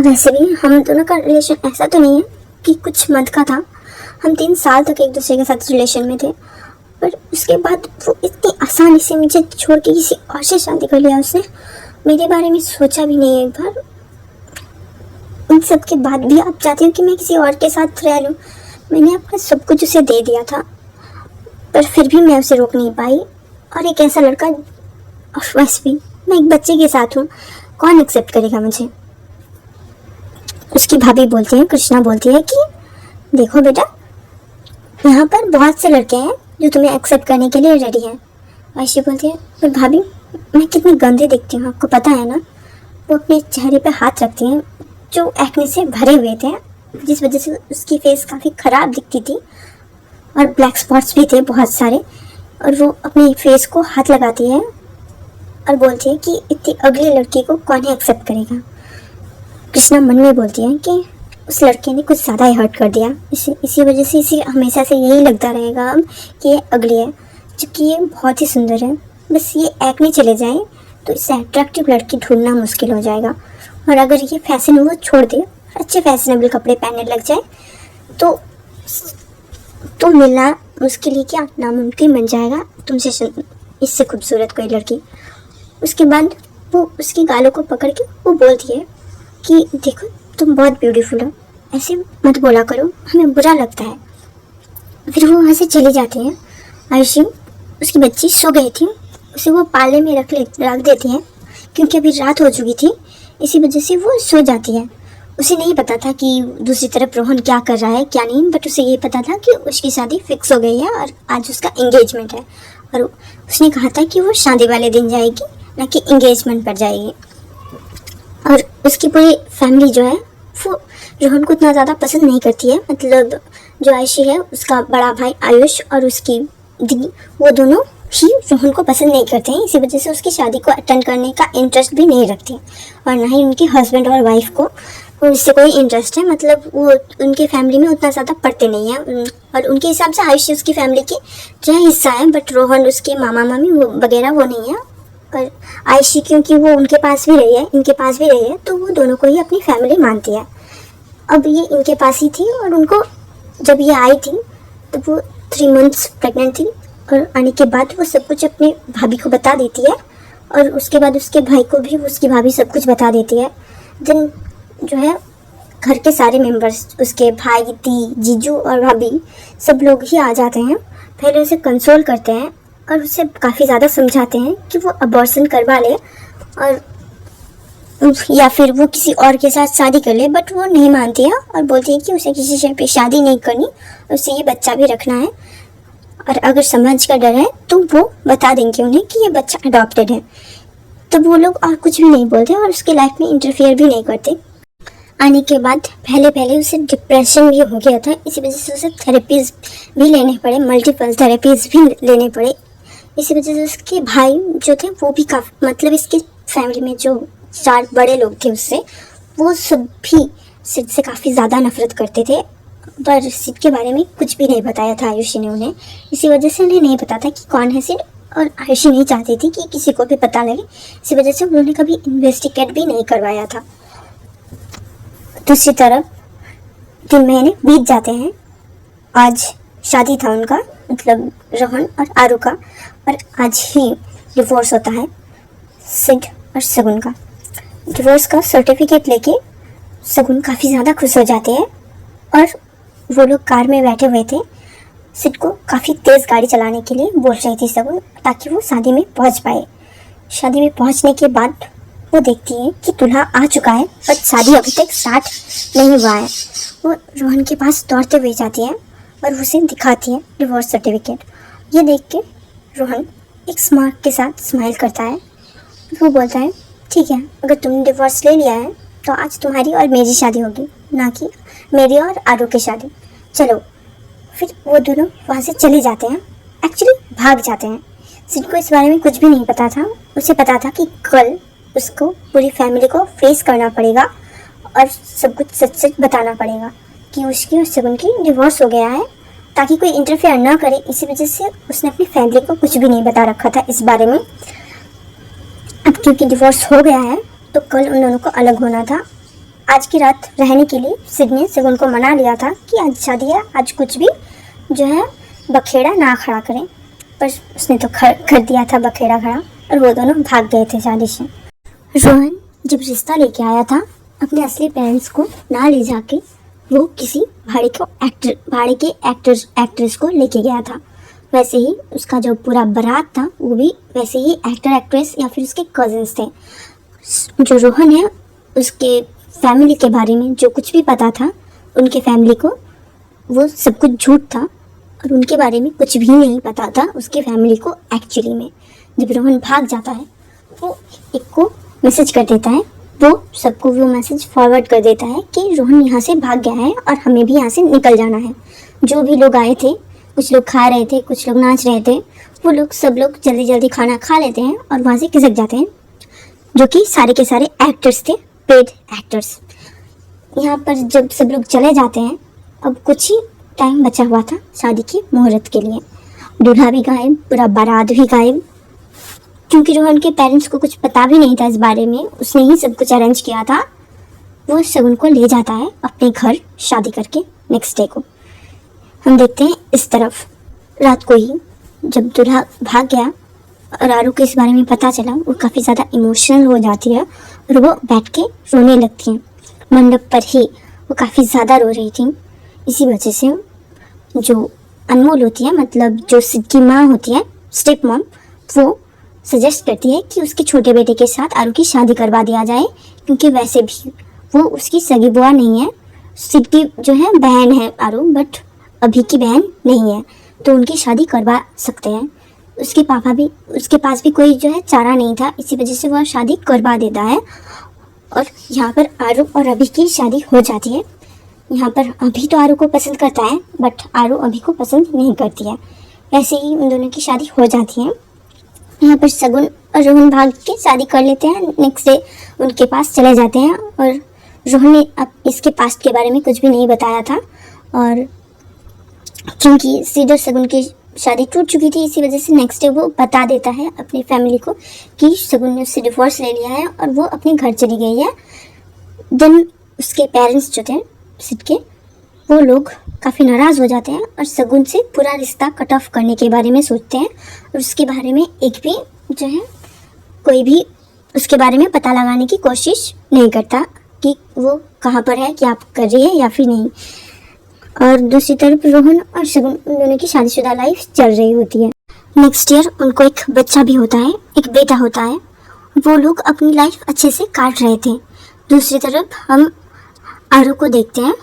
वैसे भी हम दोनों का रिलेशन ऐसा तो नहीं है कि कुछ मंथ का था, हम 3 साल तक एक दूसरे के साथ रिलेशन में थे, पर उसके बाद वो इतनी आसानी से मुझे छोड़ के किसी और से शादी कर लिया। उसने मेरे बारे में सोचा भी नहीं एक बार। इन सब के बाद भी आप चाहती हो कि मैं किसी और के साथ रह लूँ। मैंने अपना सब कुछ उसे दे दिया था, पर फिर भी मैं उसे रोक नहीं पाई। और एक ऐसा लड़का, वैसे भी मैं एक बच्चे के साथ हूँ, कौन एक्सेप्ट करेगा मुझे। उसकी भाभी बोलती है, कृष्णा बोलती है कि देखो बेटा, यहाँ पर बहुत से लड़के हैं जो तुम्हें एक्सेप्ट करने के लिए रेडी हैं। आयशी बोलती है, पर भाभी मैं कितनी गंदी दिखती हूँ, आपको पता है ना। वो अपने चेहरे पे हाथ रखती हैं जो एक्ने से भरे हुए थे, जिस वजह से उसकी फेस काफ़ी ख़राब दिखती थी और ब्लैक स्पॉट्स भी थे बहुत सारे। और वो अपनी फेस को हाथ लगाती है और बोलती है कि इतनी अगली लड़की को कौन ही एक्सेप्ट करेगा। कृष्णा मन में बोलती है कि उस लड़के ने कुछ ज़्यादा ही हर्ट कर दिया, इसी वजह से इसे हमेशा से यही लगता रहेगा अब कि ये अगली है। जबकि ये बहुत ही सुंदर है। बस ये एक नहीं चले जाए तो इससे अट्रैक्टिव लड़की ढूंढना मुश्किल हो जाएगा। और अगर ये फैशन वो छोड़ दे, अच्छे फैशनेबल कपड़े पहनने लग जाए तो मिलना मुश्किल ही क्या नामुमकिन बन जाएगा तुमसे इससे खूबसूरत कोई लड़की। उसके बाद वो उसके गालों को पकड़ के वो बोलती है कि देखो तुम बहुत ब्यूटीफुल हो, ऐसे मत बोला करो, हमें बुरा लगता है। फिर वो वहाँ से चली जाती है। आयुषी उसकी बच्ची सो गई थी, उसे वो पाले में रख देती है क्योंकि अभी रात हो चुकी थी, इसी वजह से वो सो जाती है। उसे नहीं पता था कि दूसरी तरफ रोहन क्या कर रहा है क्या नहीं, बट उसे ये पता था कि उसकी शादी फिक्स हो गई है और आज उसका एंगेजमेंट है। और उसने कहा था कि वो शादी वाले दिन जाएगी, ना कि एंगेजमेंट पर जाएगी। और उसकी पूरी फैमिली जो है वो रोहन को इतना ज़्यादा पसंद नहीं करती है। मतलब जो आयुषी है, उसका बड़ा भाई आयुष और उसकी दीदी, वो दोनों ही रोहन को पसंद नहीं करते हैं। इसी वजह से उसकी शादी को अटेंड करने का इंटरेस्ट भी नहीं रखते और ना ही उनके हस्बैंड और वाइफ को उससे कोई इंटरेस्ट है। मतलब वो उनके फैमिली में उतना ज़्यादा पढ़ते नहीं हैं और उनके हिसाब से आयुषी उसकी फैमिली की जो है हिस्सा है, बट रोहन उसके मामा मामी वो वगैरह वो नहीं है। और आयुषी क्योंकि वो उनके पास भी रही है, इनके पास भी रही है, तो वो दोनों को ही अपनी फैमिली मानती है। अब ये इनके पास ही थी और उनको जब ये आई थी तो वो 3 मंथ्स प्रेग्नेंट थी और आने के बाद वो सब कुछ अपने भाभी को बता देती है और उसके बाद उसके भाई को भी उसकी भाभी सब कुछ बता देती है। दिन जो है घर के सारे मेंबर्स, उसके भाई, दी, जीजू और भाभी सब लोग ही आ जाते हैं। पहले उसे कंसोल करते हैं और उसे काफ़ी ज़्यादा समझाते हैं कि वो अबॉर्शन करवा ले और या फिर वो किसी और के साथ शादी कर ले, बट वो नहीं मानती है और बोलती है कि उसे किसी से भी शादी नहीं करनी, उसे ये बच्चा भी रखना है और अगर समाज का डर है तो वो बता देंगे उन्हें कि ये बच्चा अडॉप्टेड है। तब वो लोग और कुछ भी नहीं बोलते और उसकी लाइफ में इंटरफेयर भी नहीं करते। आने के बाद पहले उसे डिप्रेशन भी हो गया था, इसी वजह से उसे थेरेपीज भी लेने पड़े, मल्टीपल थेरेपीज भी लेने पड़े। इसी वजह से उसके भाई जो थे वो भी काफ़ी, मतलब इसके फैमिली में जो 4 बड़े लोग थे उससे, वो सब भी सिड से काफ़ी ज़्यादा नफरत करते थे, पर सिड के बारे में कुछ भी नहीं बताया था आयुषी ने उन्हें। इसी वजह से उन्हें नहीं पता था कि कौन है सिड और आयुषी नहीं चाहती थी कि किसी को भी पता लगे, इसी वजह से उन्होंने कभी इन्वेस्टिगेट भी नहीं करवाया था। दूसरी तरफ 3 महीने बीत जाते हैं। आज शादी था उनका, मतलब रोहन और आरू का, और आज ही डिवोर्स होता है सिड और सगुन का। डिवोर्स का सर्टिफिकेट लेके सगुन काफ़ी ज़्यादा खुश हो जाते हैं और वो लोग कार में बैठे हुए थे। सिड को काफ़ी तेज़ गाड़ी चलाने के लिए बोल रही थी सगुन, ताकि वो शादी में पहुंच पाए। शादी में पहुंचने के बाद वो देखती है कि दूल्हा आ चुका है पर शादी अभी तक स्टार्ट नहीं हुआ है। वो रोहन के पास दौड़ते हुए जाती है और उसे दिखाती है डिवोर्स सर्टिफिकेट। ये देख के रोहन एक स्मार्ट के साथ स्माइल करता है। वो बोलता है ठीक है, अगर तुमने डिवोर्स ले लिया है तो आज तुम्हारी और मेरी शादी होगी, ना कि मेरी और आरू की शादी। चलो। फिर वो दोनों वहाँ से चले जाते हैं, एक्चुअली भाग जाते हैं। सिड को इस बारे में कुछ भी नहीं पता था। उसे पता था कि कल उसको पूरी फैमिली को फेस करना पड़ेगा और सब कुछ सच सच बताना पड़ेगा कि उसकी और सगुन की डिवोर्स हो गया है, ताकि कोई इंटरफेयर ना करे। इसी वजह से उसने अपनी फैमिली को कुछ भी नहीं बता रखा था इस बारे में। अब क्योंकि डिवोर्स हो गया है तो कल उन दोनों को अलग होना था। आज की रात रहने के लिए सिड ने सगुन को मना लिया था कि आज शादी है, आज कुछ भी जो है बखेड़ा ना खड़ा करें, पर उसने तो कर दिया था बखेड़ा खड़ा और वो दोनों भाग गए थे शादी से। रोहन जब रिश्ता लेके आया था अपने असली पेरेंट्स को ना ले जाके वो किसी भाड़े के एक्ट्रेस को लेके गया था। वैसे ही उसका जो पूरा बारात था वो भी वैसे ही एक्टर एक्ट्रेस या फिर उसके कजिन्स थे। जो रोहन है उसके फैमिली के बारे में जो कुछ भी पता था उनके फैमिली को, वो सब कुछ झूठ था और उनके बारे में कुछ भी नहीं पता था उसके फैमिली को एक्चुअली में। जब रोहन भाग जाता है वो एक को मैसेज कर देता है, वो सबको वो मैसेज फॉरवर्ड कर देता है कि रोहन यहाँ से भाग गया है और हमें भी यहाँ से निकल जाना है। जो भी लोग आए थे, कुछ लोग खा रहे थे, कुछ लोग नाच रहे थे, वो लोग सब लोग जल्दी जल्दी खाना खा लेते हैं और वहाँ से खिसक जाते हैं, जो कि सारे के सारे एक्टर्स थे, पेड एक्टर्स। यहाँ पर जब सब लोग चले जाते हैं, अब कुछ ही टाइम बचा हुआ था शादी की मुहूर्त के लिए दूल्हा भी गायब, पूरा बारात भी गायब। क्योंकि रोहन के पेरेंट्स को कुछ पता भी नहीं था इस बारे में, उसने ही सब कुछ अरेंज किया था। वो शगुन को ले जाता है अपने घर शादी करके नेक्स्ट डे को। हम देखते हैं इस तरफ रात को ही जब दूल्हा भाग गया और आरू को इस बारे में पता चला, वो काफ़ी ज़्यादा इमोशनल हो जाती है और वो बैठ के रोने लगती हैं। मंडप पर ही वो काफ़ी ज़्यादा रो रही थी। इसी वजह से जो अनमोल होती है, मतलब जो सिड की माँ होती है, स्टेप मॉम, वो सजेस्ट करती है कि उसके छोटे बेटे के साथ आरू की शादी करवा दिया जाए, क्योंकि वैसे भी वो उसकी सगी बुआ नहीं है। सिड की जो है बहन है आरू, बट अभी की बहन नहीं है, तो उनकी शादी करवा सकते हैं। उसके पापा भी, उसके पास भी कोई जो है चारा नहीं था, इसी वजह से वह शादी करवा देता है। और यहाँ पर आरू और अभी की शादी हो जाती है। यहाँ पर अभी तो आरू को पसंद करता है, बट आरू अभी को पसंद नहीं करती है। ऐसे ही उन दोनों की शादी हो जाती है। यहाँ पर शगुन और रोहन भाग के शादी कर लेते हैं। नेक्स्ट डे उनके पास चले जाते हैं और रोहन ने अब इसके पास्ट के बारे में कुछ भी नहीं बताया था, और क्योंकि सिड और शगुन की शादी टूट चुकी थी, इसी वजह से नेक्स्ट डे वो बता देता है अपनी फैमिली को कि शगुन ने उससे डिवोर्स ले लिया है और वो अपने घर चली गई है। देन उसके पेरेंट्स जो थे सिड के, वो लोग काफ़ी नाराज़ हो जाते हैं और शगुन से पूरा रिश्ता कट ऑफ करने के बारे में सोचते हैं, और उसके बारे में एक भी जो है कोई भी उसके बारे में पता लगाने की कोशिश नहीं करता कि वो कहाँ पर है, क्या कर रही है या फिर नहीं। और दूसरी तरफ रोहन और शगुन, उन दोनों की शादीशुदा लाइफ चल रही होती है। नेक्स्ट ईयर उनको एक बच्चा भी होता है, एक बेटा होता है। वो लोग अपनी लाइफ अच्छे से काट रहे थे। दूसरी तरफ हम आरू को देखते हैं,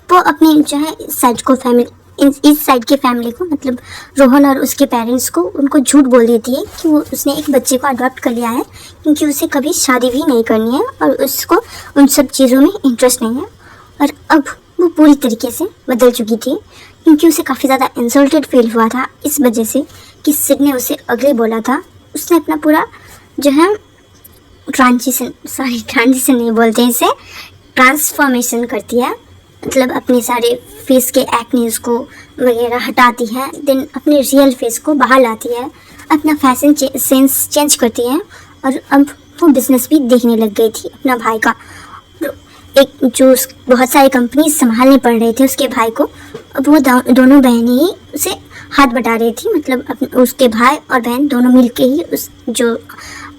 वो अपनी जो है इस साइड के फैमिली को, मतलब रोहन और उसके पेरेंट्स को, उनको झूठ बोल देती है कि वो उसने एक बच्चे को अडॉप्ट कर लिया है, क्योंकि उसे कभी शादी भी नहीं करनी है और उसको उन सब चीज़ों में इंटरेस्ट नहीं है। और अब वो पूरी तरीके से बदल चुकी थी, क्योंकि उसे काफ़ी ज़्यादा इंसल्टेड फील हुआ था इस वजह से कि सिड ने उसे अगले बोला था। उसने अपना पूरा जो है ट्रांजिशन नहीं बोलते इसे, ट्रांसफॉर्मेशन करती है, मतलब अपने सारे फेस के एक्नेस को वगैरह हटाती है, देन अपने रियल फेस को बाहर लाती है, अपना फैशन सेंस चेंज करती है। और अब वो बिजनेस भी देखने लग गई थी अपना भाई का, एक जो बहुत सारी कंपनी संभालने पड़ रहे थे उसके भाई को। अब वो दोनों बहनें ही उसे हाथ बटा रही थी, मतलब उसके भाई और बहन दोनों मिलके ही उस जो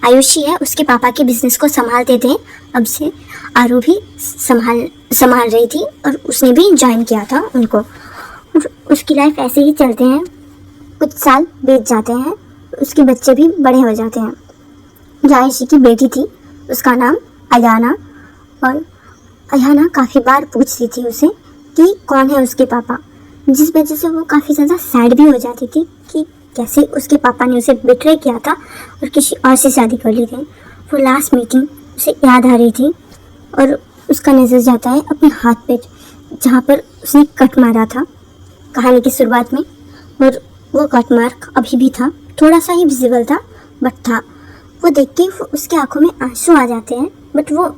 आयुषी है उसके पापा के बिजनेस को संभालते थे। अब से आरू भी संभाल रही थी और उसने भी ज्वाइन किया था उनको। और उसकी लाइफ ऐसे ही चलते हैं, कुछ साल बीत जाते हैं, उसके बच्चे भी बड़े हो जाते हैं। जो आयुषी की बेटी थी उसका नाम अयाना, और अयाना काफ़ी बार पूछती थी उसे कि कौन है उसके पापा, जिस वजह से वो काफ़ी ज़्यादा सैड भी हो जाती थी कि कैसे उसके पापा ने उसे बिट्रे किया था और किसी और से शादी कर ली थी। वो लास्ट मीटिंग उसे याद आ रही थी और उसका नज़र जाता है अपने हाथ पे जहाँ पर उसने कट मारा था कहानी की शुरुआत में, और वो कट मार्क अभी भी था, थोड़ा सा ही विजिबल था बट था। वो देख के उसके आंखों में आंसू आ जाते हैं, बट वो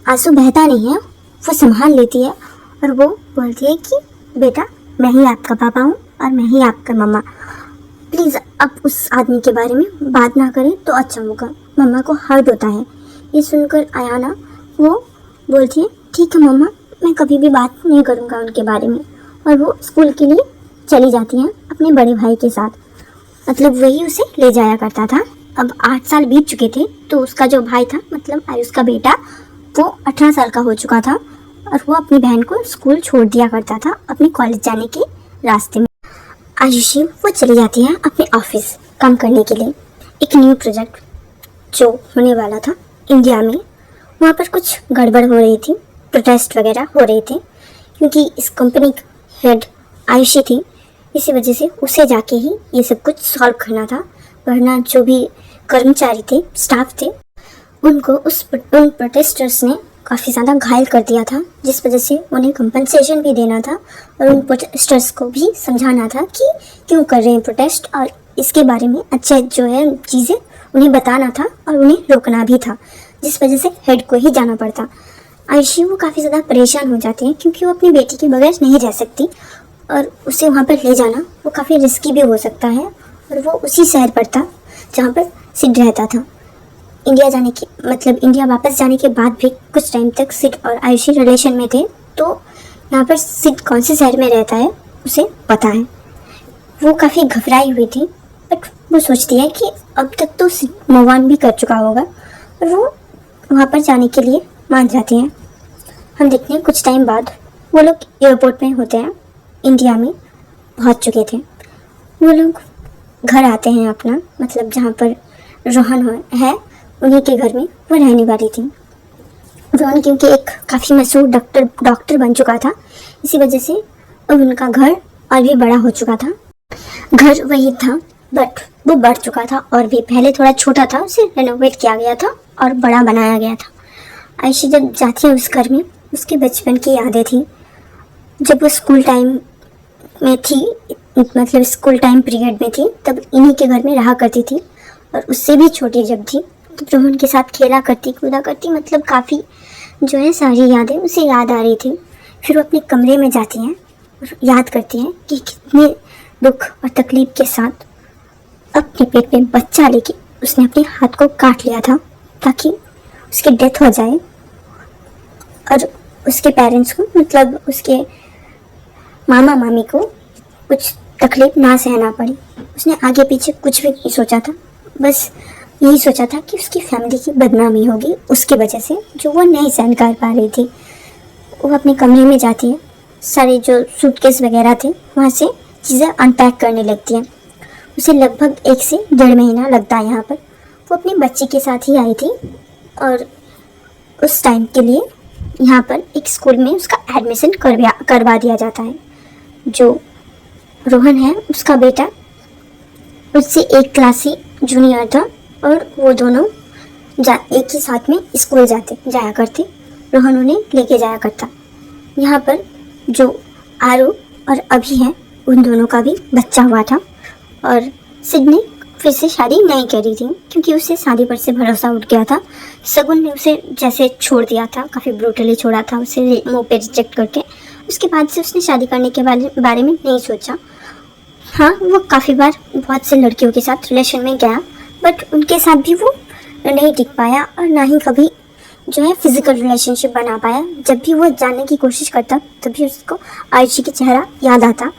आंसू बहता नहीं है, वो संभाल लेती है और वो बोलती है कि बेटा मैं ही आपका पापा हूँ और मैं ही आपका मम्मा, प्लीज़ अब उस आदमी के बारे में बात ना करें तो अच्छा होगा, मम्मा को हर्ट होता है। ये सुनकर अयाना वो बोलती है ठीक है मम्मा, मैं कभी भी बात नहीं करूँगा उनके बारे में, और वो स्कूल के लिए चली जाती हैं अपने बड़े भाई के साथ, मतलब वही उसे ले जाया करता था। अब 8 साल बीत चुके थे, तो उसका जो भाई था मतलब आयुष का बेटा, वो 18 साल का हो चुका था और वो अपनी बहन को स्कूल छोड़ दिया करता था अपने कॉलेज जाने के रास्ते में। आयुषी वो चली जाती है अपने ऑफिस काम करने के लिए, एक न्यू प्रोजेक्ट जो होने वाला था इंडिया में। वहाँ पर कुछ गड़बड़ हो रही थी, प्रोटेस्ट वगैरह हो रहे थे, क्योंकि इस कंपनी की हेड आयुषी थी, इसी वजह से उसे जाके ही ये सब कुछ सॉल्व करना था, वरना जो भी कर्मचारी थे, स्टाफ थे, उनको उन प्रोटेस्टर्स ने काफ़ी ज़्यादा घायल कर दिया था, जिस वजह से उन्हें कंपनसेशन भी देना था और उन प्रोटेस्टर्स को भी समझाना था कि क्यों कर रहे हैं प्रोटेस्ट, और इसके बारे में अच्छे जो है चीज़ें उन्हें बताना था और उन्हें रोकना भी था, जिस वजह से हेड को ही जाना पड़ता। आयुषी वो काफ़ी ज़्यादा परेशान हो जाती हैं क्योंकि वो अपनी बेटी के बगैर नहीं रह सकती। और उसे वहाँ पर ले जाना वो काफ़ी रिस्की भी हो सकता है। और वो उसी शहर पर था जहाँ पर सिड रहता था। इंडिया जाने के मतलब इंडिया वापस जाने के बाद भी कुछ टाइम तक सिड और आयुषी रिलेशन में थे, तो यहाँ पर सिड कौन से शहर में रहता है उसे पता है। वो काफ़ी घबराई हुई थी, बट वो सोचती है कि अब तक तो सिड मूव ऑन भी कर चुका होगा, और वो वहाँ पर जाने के लिए मान जाती हैं। हम देखते हैं कुछ टाइम बाद वो लोग एयरपोर्ट में होते हैं, इंडिया में पहुँच चुके थे। वो लोग घर आते हैं अपना, मतलब जहाँ पर रोहन है उन्हीं के घर में वो रहने वाली थी। रोहन क्योंकि एक काफ़ी मशहूर डॉक्टर बन चुका था, इसी वजह से अब उनका घर और भी बड़ा हो चुका था। घर वही था बट वो बढ़ चुका था, और भी पहले थोड़ा छोटा था, उसे रेनोवेट किया गया था और बड़ा बनाया गया था। आयशी जब जाती है उस घर में, उसके बचपन की यादें थी। जब वो स्कूल टाइम में थी, मतलब स्कूल टाइम पीरियड में थी, तब इन्हीं के घर में रहा करती थी। और उससे भी छोटी जब थी तो रोहन के साथ खेला करती, कूदा करती, मतलब काफ़ी जो है सारी यादें उसे याद आ रही थी। फिर वो अपने कमरे में जाती हैं और याद करती हैं कि कितने दुख और तकलीफ के साथ अपने पेट में बच्चा लेके उसने अपने हाथ को काट लिया था ताकि उसकी डेथ हो जाए, और उसके पेरेंट्स को, मतलब उसके मामा मामी को कुछ तकलीफ ना सहना पड़ी। उसने आगे पीछे कुछ भी नहीं सोचा था, बस यही सोचा था कि उसकी फैमिली की बदनामी होगी उसकी वजह से, जो वो नहीं सहन कर पा रही थी। वो अपने कमरे में जाती है, सारे जो सूटकेस वगैरह थे वहाँ से चीज़ें अनपैक करने लगती है। उसे लगभग 1 से 1.5 महीना लगता है यहाँ पर। वो अपनी बच्ची के साथ ही आई थी, और उस टाइम के लिए यहाँ पर एक स्कूल में उसका एडमिशन करवा दिया जाता है। जो रोहन है उसका बेटा उससे 1 क्लास ही जूनियर था, और वो दोनों एक ही साथ में स्कूल जाया करते। रोहन उन्हें लेके जाया करता। यहाँ पर जो आरू और अभी है उन दोनों का भी बच्चा हुआ था, और सिड ने फिर से शादी नहीं करी थी क्योंकि उसे शादी पर से भरोसा उठ गया था। शगुन ने उसे जैसे छोड़ दिया था, काफ़ी ब्रूटली छोड़ा था उसे मुँह पे रिजेक्ट करके। उसके बाद से उसने शादी करने के बारे में नहीं सोचा। हाँ, वो काफ़ी बार बहुत से लड़कियों के साथ रिलेशन में गया, बट उनके साथ भी वो नहीं टिक पाया, और ना ही कभी जो है फिजिकल रिलेशनशिप बना पाया। जब भी वो जानने की कोशिश करता तभी उसको आयशी का चेहरा याद आता,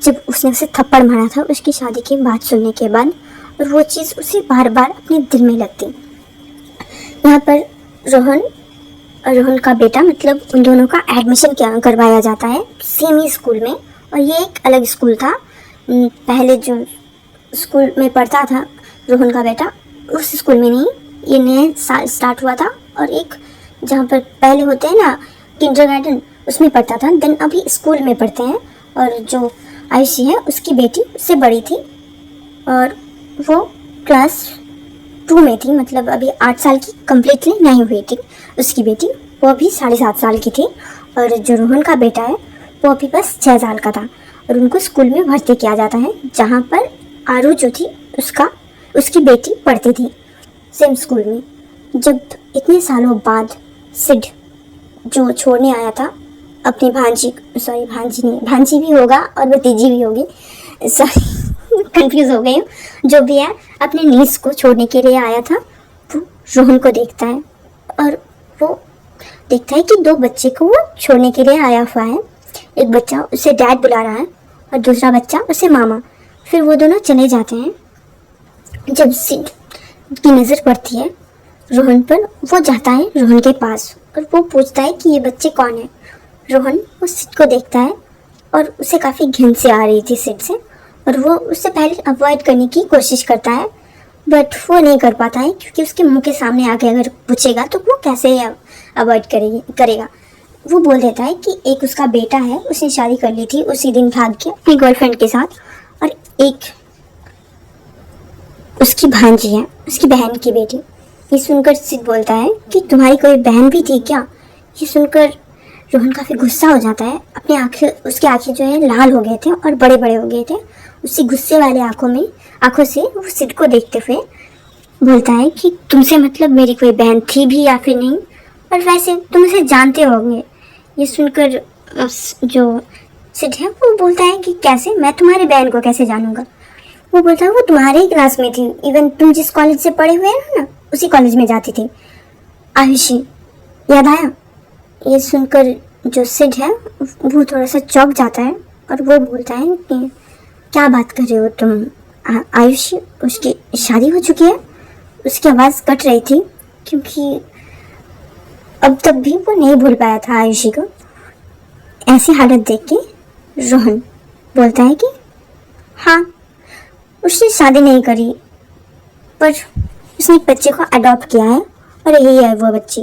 जब उसने उसे थप्पड़ मारा था उसकी शादी की बात सुनने के बाद, और वो चीज़ उसे बार बार अपने दिल में लगती। यहाँ पर रोहन का बेटा, मतलब उन दोनों का एडमिशन करवाया जाता है सेम ही स्कूल में, और ये एक अलग स्कूल था। पहले जो स्कूल में पढ़ता था रोहन का बेटा, उस स्कूल में नहीं, ये नया साल स्टार्ट हुआ था, और एक जहाँ पर पहले होते हैं ना किंडरगार्टन, उसमें पढ़ता था। देन अभी स्कूल में पढ़ते हैं, और जो आयशी है उसकी बेटी उससे बड़ी थी, और वो क्लास 2 में थी, मतलब अभी 8 साल की कम्प्लीटली नहीं हुई थी उसकी बेटी, वो अभी 7.5 साल की थी। और जो रोहन का बेटा है वो अभी बस 6 साल का था, और उनको स्कूल में भर्ती किया जाता है जहाँ पर आरू जो थी उसकी बेटी पढ़ती थी सेम स्कूल में। जब इतने सालों बाद सिड जो छोड़ने आया था अपनी भांजी भी होगा और भतीजी भी होगी, सॉरी कंफ्यूज हो गई हूँ, जो भी है अपने नीस को छोड़ने के लिए आया था, वो रोहन को देखता है, और वो देखता है कि 2 बच्चे को वो छोड़ने के लिए आया हुआ है। एक बच्चा उसे डैड बुला रहा है और दूसरा बच्चा उसे मामा। फिर वो दोनों चले जाते हैं। जब सिड की नज़र पड़ती है रोहन पर, वो जाता है रोहन के पास और वो पूछता है कि ये बच्चे कौन है। रोहन उस सिड को देखता है और उसे काफ़ी घिन से आ रही थी सिड से, और वो उससे पहले अवॉइड करने की कोशिश करता है, बट वो नहीं कर पाता है क्योंकि उसके मुंह के सामने आके अगर पूछेगा तो वो कैसे अवॉइड करेगा। वो बोल देता है कि एक उसका बेटा है, उसने शादी कर ली थी उसी दिन भाग के अपनी गर्लफ्रेंड के साथ, और एक उसकी भांजी है, उसकी बहन की बेटी। ये सुनकर सिड बोलता है कि तुम्हारी कोई बहन भी थी क्या। ये सुनकर रोहन काफ़ी गुस्सा हो जाता है। उसकी आंखें जो है लाल हो गए थे और बड़े बड़े हो गए थे। उसी गुस्से वाले आंखों से वो सिड को देखते हुए बोलता है कि तुमसे मतलब मेरी कोई बहन थी भी या फिर नहीं, और वैसे तुम उसे जानते होंगे। ये सुनकर जो सिड है वो बोलता है कि कैसे, मैं तुम्हारी बहन को कैसे जानूंगा। वो बोलता है वो तुम्हारे ही क्लास में थी, इवन तुम जिस कॉलेज से पढ़े हुए हैं ना उसी कॉलेज में जाती थी। आयुषी, याद आया? ये सुनकर जो सिड है वो थोड़ा सा चौंक जाता है और वो बोलता है कि क्या बात कर रहे हो तुम आयुषी, उसकी शादी हो चुकी है। उसकी आवाज़ कट रही थी क्योंकि अब तक भी वो नहीं भूल पाया था आयुषी को। ऐसी हालत देख के रोहन बोलता है कि हाँ, उसने शादी नहीं करी पर उसने एक बच्चे को अडॉप्ट किया है और यही है वो बच्ची।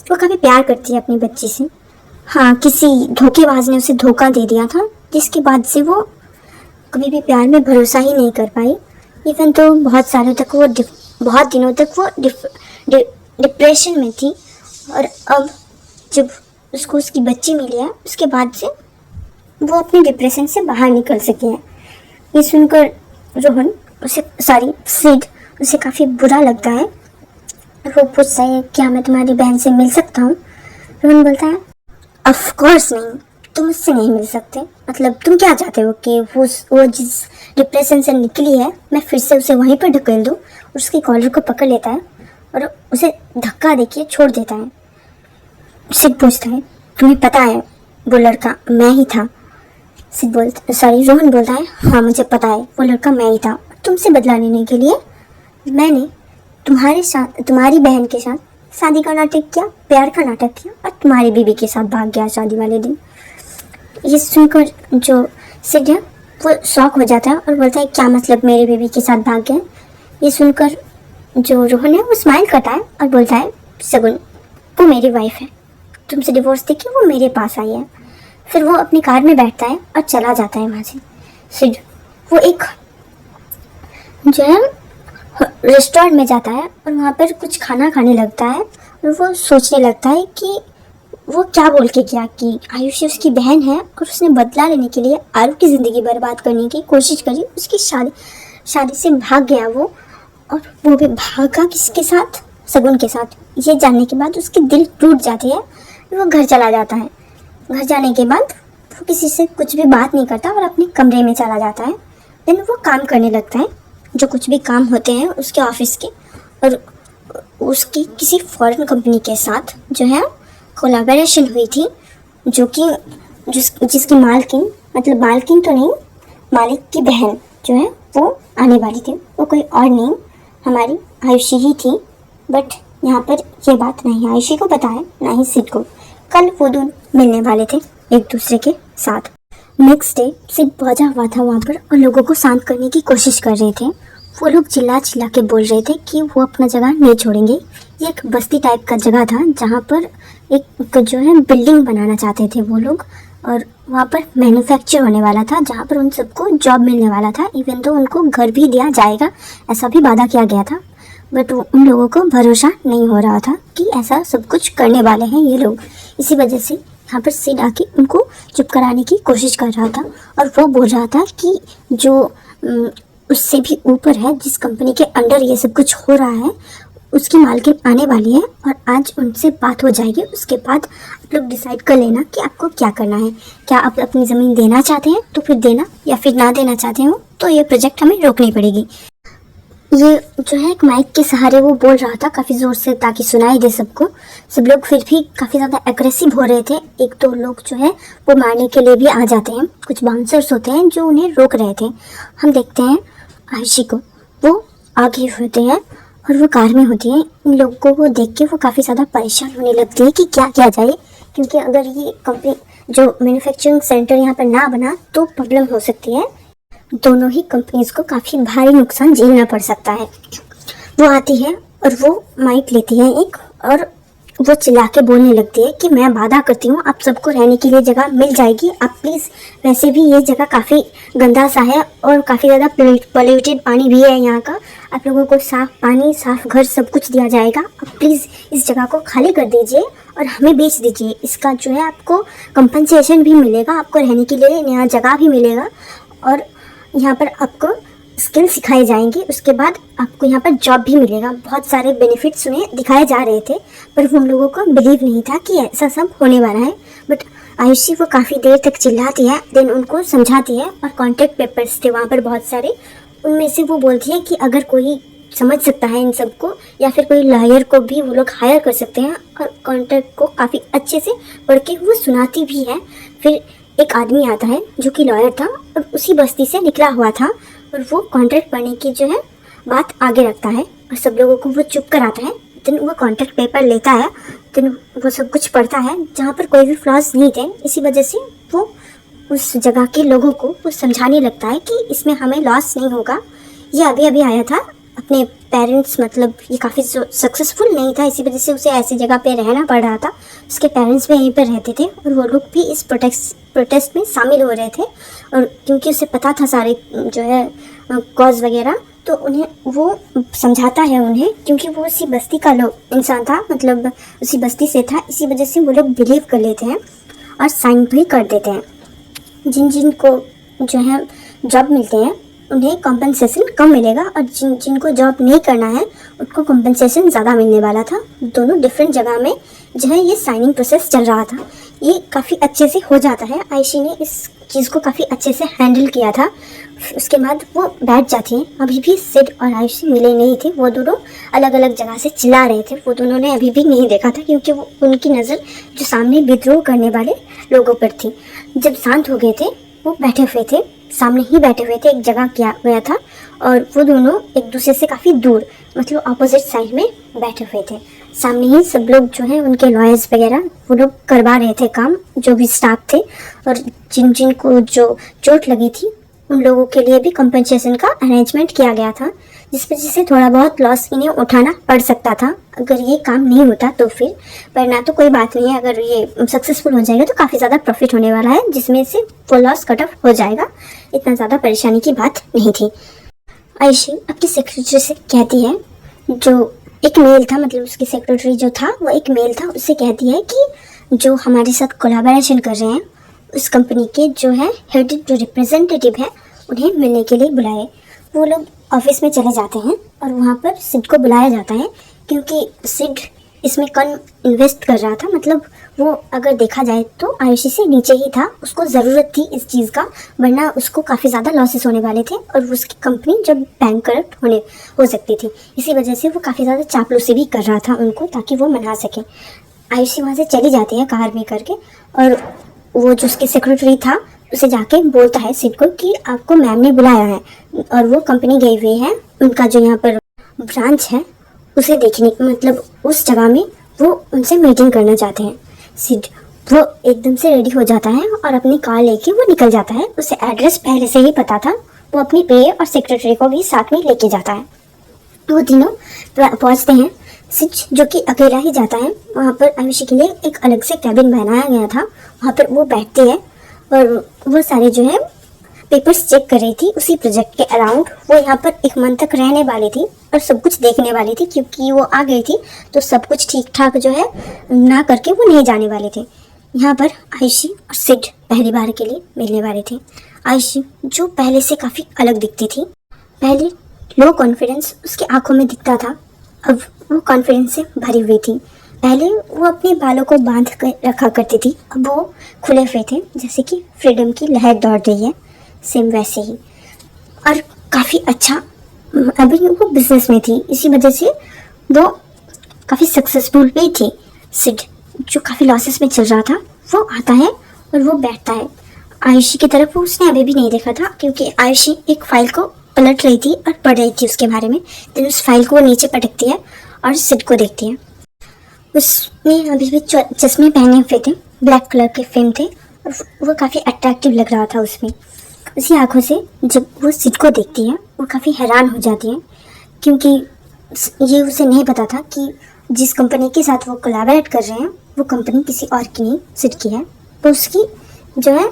वो काफ़ी प्यार करती है अपनी बच्ची से। हाँ, किसी धोखेबाज ने उसे धोखा दे दिया था जिसके बाद से वो कभी भी प्यार में भरोसा ही नहीं कर पाई। इवन तो बहुत दिनों तक वो डिप्रेशन में थी और अब जब उसको उसकी बच्ची मिली है उसके बाद से वो अपने डिप्रेशन से बाहर निकल सके हैं। ये सुनकर रोहन सिड उसे काफ़ी बुरा लगता है। वो पूछता है क्या मैं तुम्हारी बहन से मिल सकता हूँ। रोहन बोलता है ऑफ कोर्स नहीं, तुम उससे नहीं मिल सकते। मतलब तुम क्या चाहते हो कि वो जिस डिप्रेशन से निकली है मैं फिर से उसे वहीं पर ढकेल दूँ। उसके कॉलर को पकड़ लेता है और उसे धक्का देके छोड़ देता है। सिड पूछता है तुम्हें पता है वो लड़का मैं ही था। रोहन बोलता है हाँ मुझे पता है वो लड़का मैं ही था। तुमसे बदला लेने के लिए मैंने तुम्हारी बहन के साथ शादी का नाटक किया, प्यार का नाटक किया और तुम्हारी बीवी के साथ भाग गया शादी वाले दिन। ये सुनकर जो सिड है वो शॉक हो जाता है और बोलता है क्या मतलब मेरी बीवी के साथ भाग गए। ये सुनकर जो रोहन है वो स्माइल करता है और बोलता है सगुन वो मेरी वाइफ है, तुमसे डिवोर्स देके वो मेरे पास आई है। फिर वो अपनी कार में बैठता है और चला जाता है वहाँ से। सिड वो एक जो है रेस्टोरेंट में जाता है और वहाँ पर कुछ खाना खाने लगता है और वो सोचने लगता है कि वो क्या बोल के गया कि आयुषी उसकी बहन है और उसने बदला लेने के लिए आरू की ज़िंदगी बर्बाद करने की कोशिश करी। उसकी शादी से भाग गया वो, और वो भी भागा किसके साथ, सगुन के साथ। ये जानने के बाद उसकी दिल टूट जाती है। वो घर चला जाता है। घर जाने के बाद वो किसी से कुछ भी बात नहीं करता और अपने कमरे में चला जाता है। देन वो काम करने लगता है, जो कुछ भी काम होते हैं उसके ऑफिस के, और उसकी किसी फॉरेन कंपनी के साथ जो है कोलैबोरेशन हुई थी, जो कि जिसकी मालकिन, मतलब मालकिन तो नहीं, मालिक की बहन जो है वो आने वाली थी। वो कोई और नहीं, हमारी आयुषी ही थी। बट यहाँ पर ये बात नहीं आयुषी को पता है, ना ही सिड को। कल वो दोनों मिलने वाले थे एक दूसरे के साथ। नेक्स्ट डे सिड पहुंचा हुआ था वहाँ पर और लोगों को शांत करने की कोशिश कर रहे थे। वो लोग चिल्ला चिल्ला के बोल रहे थे कि वो अपना जगह नहीं छोड़ेंगे। ये एक बस्ती टाइप का जगह था जहाँ पर एक जो है बिल्डिंग बनाना चाहते थे वो लोग, और वहाँ पर मैन्युफैक्चर होने वाला था जहाँ पर उन सबको जॉब मिलने वाला था। इवन तो उनको घर भी दिया जाएगा ऐसा भी वादा किया गया था, बट उन लोगों को भरोसा नहीं हो रहा था कि ऐसा सब कुछ करने वाले हैं ये लोग। इसी वजह से यहाँ पर सिड आके उनको चुप कराने की कोशिश कर रहा था और वो बोल रहा था कि जो उससे भी ऊपर है, जिस कंपनी के अंडर ये सब कुछ हो रहा है, उसकी मालकिन आने वाली है और आज उनसे बात हो जाएगी। उसके बाद आप लोग डिसाइड कर लेना कि आपको क्या करना है। क्या आप अपनी ज़मीन देना चाहते हैं तो फिर देना, या फिर ना देना चाहते हो तो ये प्रोजेक्ट हमें रोकनी पड़ेगी। ये जो है एक माइक के सहारे वो बोल रहा था काफ़ी ज़ोर से ताकि सुनाई दे सबको। सब लोग फिर भी काफ़ी ज़्यादा एग्रेसिव हो रहे थे। एक दो लोग जो है वो मारने के लिए भी आ जाते हैं। कुछ बाउंसर्स होते हैं जो उन्हें रोक रहे थे। हम देखते हैं आयुषी को, वो आगे होते हैं और वो कार में होती है। इन लोगों को वो देख के वो काफ़ी ज़्यादा परेशान होने लगती है कि क्या किया जाए, क्योंकि अगर ये कंपनी जो मैन्युफैक्चरिंग सेंटर यहाँ पर ना बना तो प्रॉब्लम हो सकती है। दोनों ही कंपनीज को काफ़ी भारी नुकसान झेलना पड़ सकता है। वो आती है और वो माइक लेती है एक, और वो चिल्ला के बोलने लगती है कि मैं वादा करती हूँ आप सबको रहने के लिए जगह मिल जाएगी। आप प्लीज़, वैसे भी ये जगह काफ़ी गंदा सा है और काफ़ी ज़्यादा पोल्यूटेड पानी भी है यहाँ का। आप लोगों को साफ़ पानी, साफ़ घर सब कुछ दिया जाएगा। आप प्लीज़ इस जगह को खाली कर दीजिए और हमें बेच दीजिए। इसका जो है आपको कंपनसेशन भी मिलेगा, आपको रहने के लिए नया जगह भी मिलेगा और यहाँ पर आपको स्किल सिखाए जाएंगे। उसके बाद आपको यहाँ पर जॉब भी मिलेगा। बहुत सारे बेनिफिट्स उन्हें दिखाए जा रहे थे, पर उन लोगों को बिलीव नहीं था कि ऐसा सब होने वाला है। बट आयुषी वो काफ़ी देर तक चिल्लाती है, देन उनको समझाती है और कॉन्ट्रैक्ट पेपर्स थे वहाँ पर बहुत सारे, उनमें से वो बोलती है कि अगर कोई समझ सकता है इन सबको या फिर कोई लॉयर को भी वो लोग हायर कर सकते हैं, और कॉन्ट्रैक्ट को काफ़ी अच्छे से पढ़ के वो सुनाती भी है। फिर एक आदमी आता है जो कि लॉयर था और उसी बस्ती से निकला हुआ था, और वो कॉन्ट्रैक्ट पढ़ने की जो है बात आगे रखता है और सब लोगों को वो चुप कराता है। देन वो कॉन्ट्रैक्ट पेपर लेता है, देन वो सब कुछ पढ़ता है जहाँ पर कोई भी फ्लॉज नहीं थे। इसी वजह से वो उस जगह के लोगों को वो समझाने लगता है कि इसमें हमें लॉस नहीं होगा। ये अभी अभी आया था, अपने पेरेंट्स मतलब ये काफ़ी सक्सेसफुल नहीं था, इसी वजह से उसे ऐसी जगह पे रहना पड़ रहा था। उसके पेरेंट्स भी यहीं पर रहते थे और वो लोग भी इस प्रोटेस्ट में शामिल हो रहे थे, और क्योंकि उसे पता था सारे जो है कॉज वगैरह, तो उन्हें वो समझाता है उन्हें, क्योंकि वो उसी बस्ती का लोग इंसान था, मतलब उसी बस्ती से था, इसी वजह से वो लोग बिलीव कर लेते हैं और साइन भी कर देते हैं। जिन जिन को जो है जॉब मिलते हैं उन्हें कॉम्पनसेशन कम मिलेगा, और जिन जिनको जॉब नहीं करना है उनको कॉम्पनसेशन ज़्यादा मिलने वाला था। दोनों डिफरेंट जगह में जो है ये साइनिंग प्रोसेस चल रहा था। ये काफ़ी अच्छे से हो जाता है, आयशी ने इस चीज़ को काफ़ी अच्छे से हैंडल किया था। उसके बाद वो बैठ जाती हैं। अभी भी सिड और आयशी मिले नहीं थे, वो दोनों अलग अलग जगह से चिल्ला रहे थे। वो दोनों ने अभी भी नहीं देखा था, क्योंकि वो उनकी नज़र जो सामने विद्रोह करने वाले लोगों पर थी। जब शांत हो गए थे, वो बैठे हुए थे, सामने ही बैठे हुए थे, एक जगह किया गया था, और वो दोनों एक दूसरे से काफ़ी दूर मतलब अपोजिट साइड में बैठे हुए थे। सामने ही सब लोग जो है उनके लॉयर्स वगैरह वो लोग करवा रहे थे काम, जो भी स्टाफ थे, और जिन जिन को जो चोट लगी थी उन लोगों के लिए भी कंपनसेशन का अरेंजमेंट किया गया था, जिस वजह से थोड़ा बहुत लॉस इन्हें उठाना पड़ सकता था अगर ये काम नहीं होता तो। फिर पर ना तो कोई बात नहीं है, अगर ये सक्सेसफुल हो जाएगा तो काफ़ी ज़्यादा प्रॉफिट होने वाला है, जिसमें से वो लॉस कट ऑफ हो जाएगा। इतना ज़्यादा परेशानी की बात नहीं थी। आयशी अपनी सेक्रेटरी से कहती है, जो एक मेल था, मतलब उसकी सेक्रेटरी जो था वो एक मेल था, उससे कहती है कि जो हमारे साथ कोलैबोरेशन कर रहे हैं उस कंपनी के जो है हेड जो रिप्रेजेंटेटिव है उन्हें मिलने के लिए बुलाए। वो लोग ऑफिस में चले जाते हैं और वहाँ पर सिड को बुलाया जाता है, क्योंकि सिड इसमें कम इन्वेस्ट कर रहा था, मतलब वो अगर देखा जाए तो आयुषी से नीचे ही था। उसको ज़रूरत थी इस चीज़ का, वरना उसको काफ़ी ज़्यादा लॉसेस होने वाले थे और उसकी कंपनी जब बैंकरप्ट हो सकती थी। इसी वजह से वो काफ़ी ज़्यादा चापलूसी भी कर रहा था उनको, ताकि वो मना सके। आयुषी वहाँ से चली जाती है कार में करके, और वो जो उसके सेक्रेटरी था उसे जाके बोलता है सिड को कि आपको मैम ने बुलाया है, और वो कंपनी गई हुई है, उनका जो यहाँ पर ब्रांच है उसे देखने, मतलब उस जगह में वो उनसे मीटिंग करना चाहते हैं। सिड वो एकदम से रेडी हो जाता है और अपनी कार लेके वो निकल जाता है। उसे एड्रेस पहले से ही पता था, वो अपनी पे और सेक्रेटरी को भी साथ में लेके जाता है। वो तीनों पहुँचते हैं। सिड जो कि अकेला ही जाता है, वहाँ पर आयुषी के लिए एक अलग से कैबिन बनाया गया था, वहाँ पर वो बैठती है और वो सारे जो है पेपर्स चेक कर रही थी उसी प्रोजेक्ट के अराउंड। वो यहाँ पर एक मंथ तक रहने वाली थी और सब कुछ देखने वाली थी, क्योंकि वो आ गई थी तो सब कुछ ठीक ठाक जो है ना करके वो नहीं जाने वाले थे। यहाँ पर आयशी और सिड पहली बार के लिए मिलने वाले थे। आयशी जो पहले से काफ़ी अलग दिखती थी, पहले लो कॉन्फिडेंस उसकी आंखों में दिखता था, अब वो कॉन्फिडेंस से भरी हुई थी। पहले वो अपने बालों को बांध कर रखा करती थी, अब वो खुले हुए थे, जैसे कि फ्रीडम की लहर दौड़ रही है, सेम वैसे ही। और काफ़ी अच्छा अभी वो बिजनेस में थी, इसी वजह से वो काफ़ी सक्सेसफुल भी थी। सिड जो काफ़ी लॉसेस में चल रहा था वो आता है और वो बैठता है। आयुषी की तरफ वो उसने अभी भी नहीं देखा था, क्योंकि आयुषी एक फ़ाइल को पलट रही थी और पढ़ रही थी उसके बारे में। तो उस फाइल को वो नीचे पटकती है और सिड को देखती है। उसने अभी भी चश्मे पहने हुए थे, ब्लैक कलर के फ्रेम थे, और वो काफ़ी अट्रैक्टिव लग रहा था उसमें। उसी आंखों से जब वो सिड को देखती है वो काफ़ी हैरान हो जाती है, क्योंकि ये उसे नहीं पता था कि जिस कंपनी के साथ वो कोलैबोरेट कर रहे हैं वो कंपनी किसी और की नहीं, सिड की है। वो उसकी जो है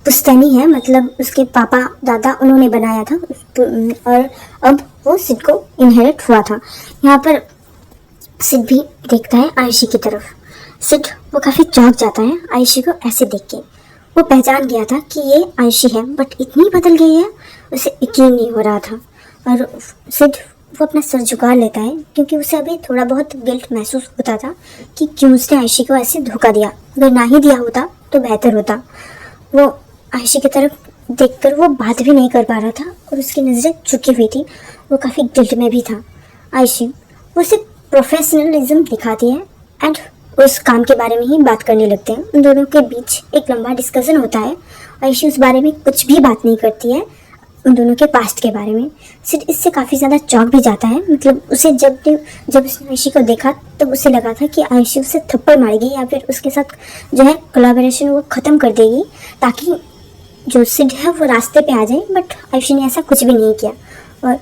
पुश्तैनी है, मतलब उसके पापा दादा उन्होंने बनाया था, और अब वो सिड को इनहेरिट हुआ था। यहाँ पर सिड भी देखता है आयशी की तरफ। सिड वो काफ़ी चौंक जाता है आयशी को ऐसे देख के। वो पहचान गया था कि ये आयशी है, बट इतनी बदल गई है उसे यकीन नहीं हो रहा था। और सिड वो अपना सर झुका लेता है क्योंकि उसे अभी थोड़ा बहुत गिल्ट महसूस होता था कि क्यों उसने आयशी को ऐसे धोखा दिया। अगर ना ही दिया होता तो बेहतर होता। वो आयशी की तरफ देखकर वो बात भी नहीं कर पा रहा था और उसकी नज़रें झुकी हुई थी। वो काफ़ी गिल्ट में भी था। आयशी वो सिर्फ प्रोफेशनलिज्म दिखाती है एंड उस काम के बारे में ही बात करने लगते हैं। उन दोनों के बीच एक लंबा डिस्कशन होता है। आयशी उस बारे में कुछ भी बात नहीं करती है, उन दोनों के पास्ट के बारे में। सिड इससे काफ़ी ज़्यादा चौंक भी जाता है। मतलब उसे जब उसने आयशी को देखा तब उसे लगा था कि आयशी उसे थप्पड़ मारेगी या फिर उसके साथ जो है कोलैबोरेशन वो ख़त्म कर देगी ताकि जो सिड है वो रास्ते पे आ जाए। बट आयशी ने ऐसा कुछ भी नहीं किया। और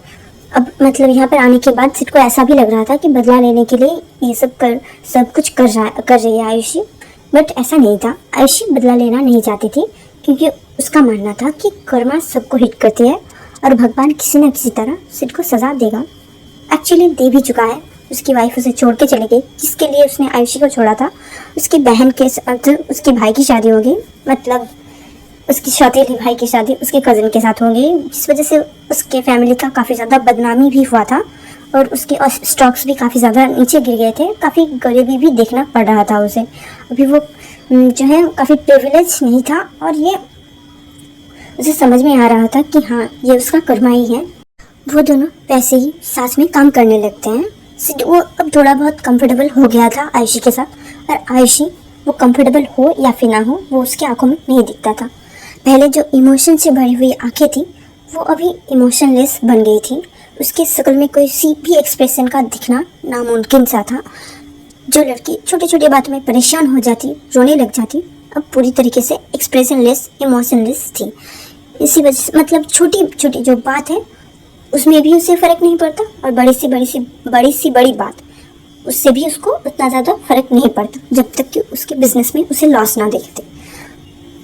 अब मतलब यहाँ पर आने के बाद सिड को ऐसा भी लग रहा था कि बदला लेने के लिए ये सब कुछ कर रही है आयशी। बट ऐसा नहीं था। आयशी बदला लेना नहीं चाहती थी क्योंकि उसका मानना था कि कर्मा सबको हिट करती है और भगवान किसी न किसी तरह सिड को सज़ा देगा। एक्चुअली दे भी चुका है। उसकी वाइफ उसे छोड़ के चली गई, जिसके लिए उसने आयशी को छोड़ा था। उसकी बहन के साथ उसके भाई की शादी हो गई। मतलब उसकी सौतेली भाई की शादी उसके कज़न के साथ हो गई, जिस वजह से उसके फैमिली का काफ़ी ज़्यादा बदनामी भी हुआ था और उसके स्टॉक्स भी काफ़ी ज़्यादा नीचे गिर गए थे। काफ़ी गरीबी भी देखना पड़ रहा था उसे। अभी वो जो है काफ़ी प्रिविलेज नहीं था और ये उसे समझ में आ रहा था कि हाँ ये उसका कर्मा ही है। वो दोनों वैसे ही साथ में काम करने लगते हैं। सिड वो अब थोड़ा बहुत कंफर्टेबल हो गया था आयशी के साथ और आयशी वो कंफर्टेबल हो या फिर ना हो वो उसकी आंखों में नहीं दिखता था। पहले जो इमोशन से भरी हुई आंखें थी वो अभी इमोशनलेस बन गई थी। उसकी शक्ल में कोई सी भी एक्सप्रेशन का दिखना नामुमकिन सा था। जो लड़की छोटी छोटी बातों में परेशान हो जाती, रोने लग जाती, अब पूरी तरीके से एक्सप्रेशनलेस, इमोशनलेस थी। इसी वजह से मतलब छोटी छोटी जो बात है उसमें भी उसे फ़र्क नहीं पड़ता और बड़ी सी बड़ी बात उससे भी उसको उतना ज़्यादा फ़र्क नहीं पड़ता जब तक कि उसके बिजनेस में उसे लॉस ना देखते।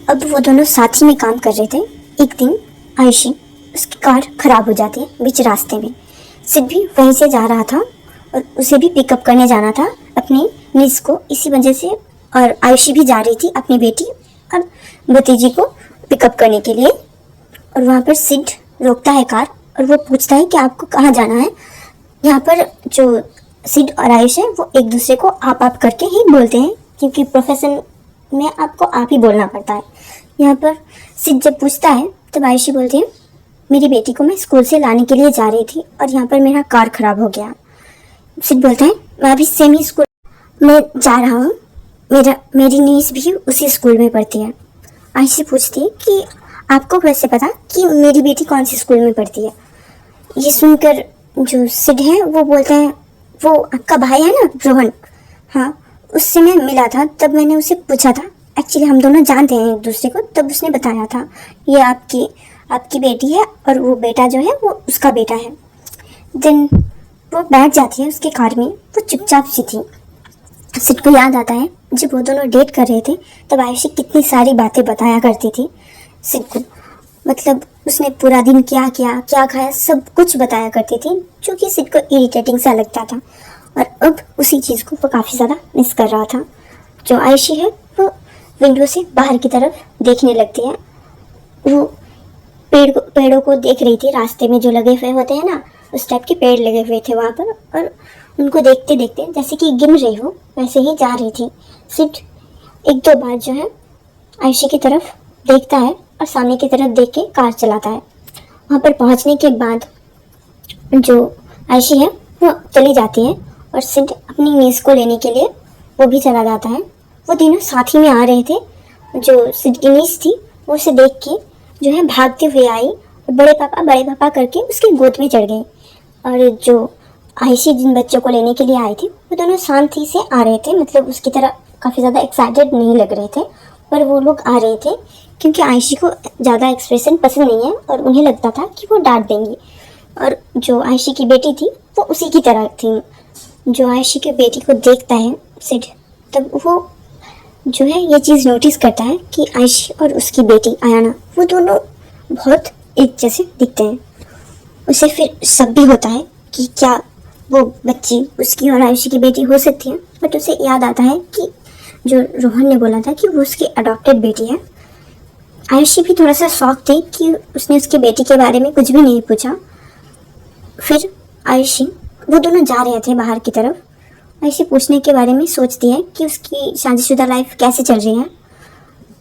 अब वो दोनों साथ ही में काम कर रहे थे। एक दिन आयशी उसकी कार ख़राब हो जाती है बीच रास्ते में। सिड भी वहीं से जा रहा था और उसे भी पिकअप करने जाना था अपनी नीस को। इसी वजह से और आयशी भी जा रही थी अपनी बेटी और भतीजी को पिकअप करने के लिए। और वहाँ पर सिड रोकता है कार और वो पूछता है कि आपको कहाँ जाना है। यहाँ पर जो सिड और आयुष है वो एक दूसरे को आप करके ही बोलते हैं क्योंकि प्रोफेशन में आपको आप ही बोलना पड़ता है। यहाँ पर सिड जब पूछता है तब आयुषी बोलती है मेरी बेटी को मैं स्कूल से लाने के लिए जा रही थी और यहाँ पर मेरा कार ख़राब हो गया। सिड बोलता है मैं अभी सेम ही स्कूल में जा रहा हूँ, मेरी नीस भी उसी स्कूल में पढ़ती है। आयुषी पूछती है कि आपको कैसे पता कि मेरी बेटी कौन सी स्कूल में पढ़ती है। ये सुनकर जो सिड है वो बोलता है वो आपका भाई है ना रोहन, हाँ उससे मैं मिला था तब मैंने उसे पूछा था। एक्चुअली हम दोनों जानते हैं एक दूसरे को। तब उसने बताया था ये आपकी बेटी है और वो बेटा जो है वो उसका बेटा है। देन वो बैठ जाती है उसके कार में। वो चुपचाप सी थी। सिड को याद आता है जब वो दोनों डेट कर रहे थे तब आयुषी कितनी सारी बातें बताया करती थी सिड को। मतलब उसने पूरा दिन क्या किया, क्या खाया, सब कुछ बताया करती थी जो कि सिड को इरिटेटिंग सा लगता था। और अब उसी चीज़ को वो काफ़ी ज़्यादा मिस कर रहा था। जो आयशी है वो विंडो से बाहर की तरफ देखने लगती है। वो पेड़ों को देख रही थी। रास्ते में जो लगे हुए होते हैं ना उस टाइप के पेड़ लगे हुए थे वहाँ पर और उनको देखते देखते जैसे कि गिन रही हो वैसे ही जा रही थी। सिड एक दो बार जो है आयशी की तरफ देखता है और सामने की तरफ देख के कार चलाता है। वहाँ पर पहुँचने के बाद जो आयशी है वो चली जाती है और सिड अपनी नीस को लेने के लिए वो भी चला जाता है। वो तीनों साथ ही में आ रहे थे। जो सिड की नीस थी वो उसे देख के जो है भागते हुए आई और बड़े पापा करके उसकी गोद में चढ़ गई। और जो आयशी जिन बच्चों को लेने के लिए आई थी वो दोनों शांति से आ रहे थे। मतलब उसकी तरह काफ़ी ज़्यादा एक्साइटेड नहीं लग रहे थे पर वो लोग आ रहे थे क्योंकि आयशी को ज़्यादा एक्सप्रेशन पसंद नहीं है और उन्हें लगता था कि वो डांट देंगी। और जो आयशी की बेटी थी वो उसी की तरह थी। जो आयशी की बेटी को देखता है सिड तब वो जो है ये चीज़ नोटिस करता है कि आयशी और उसकी बेटी आयाना वो दोनों बहुत एक जैसे दिखते हैं। उसे फिर शक भी होता है कि क्या वो बच्ची उसकी और आयशी की बेटी हो सकती है। बट उसे याद आता है कि जो रोहन ने बोला था कि वो उसकी अडॉप्टेड बेटी है। आयशी भी थोड़ा सा शॉक थी कि उसने उसकी बेटी के बारे में कुछ भी नहीं पूछा। फिर आयशी, वो दोनों जा रहे थे बाहर की तरफ। आयशी पूछने के बारे में सोचती है कि उसकी शादीशुदा लाइफ कैसे चल रही है,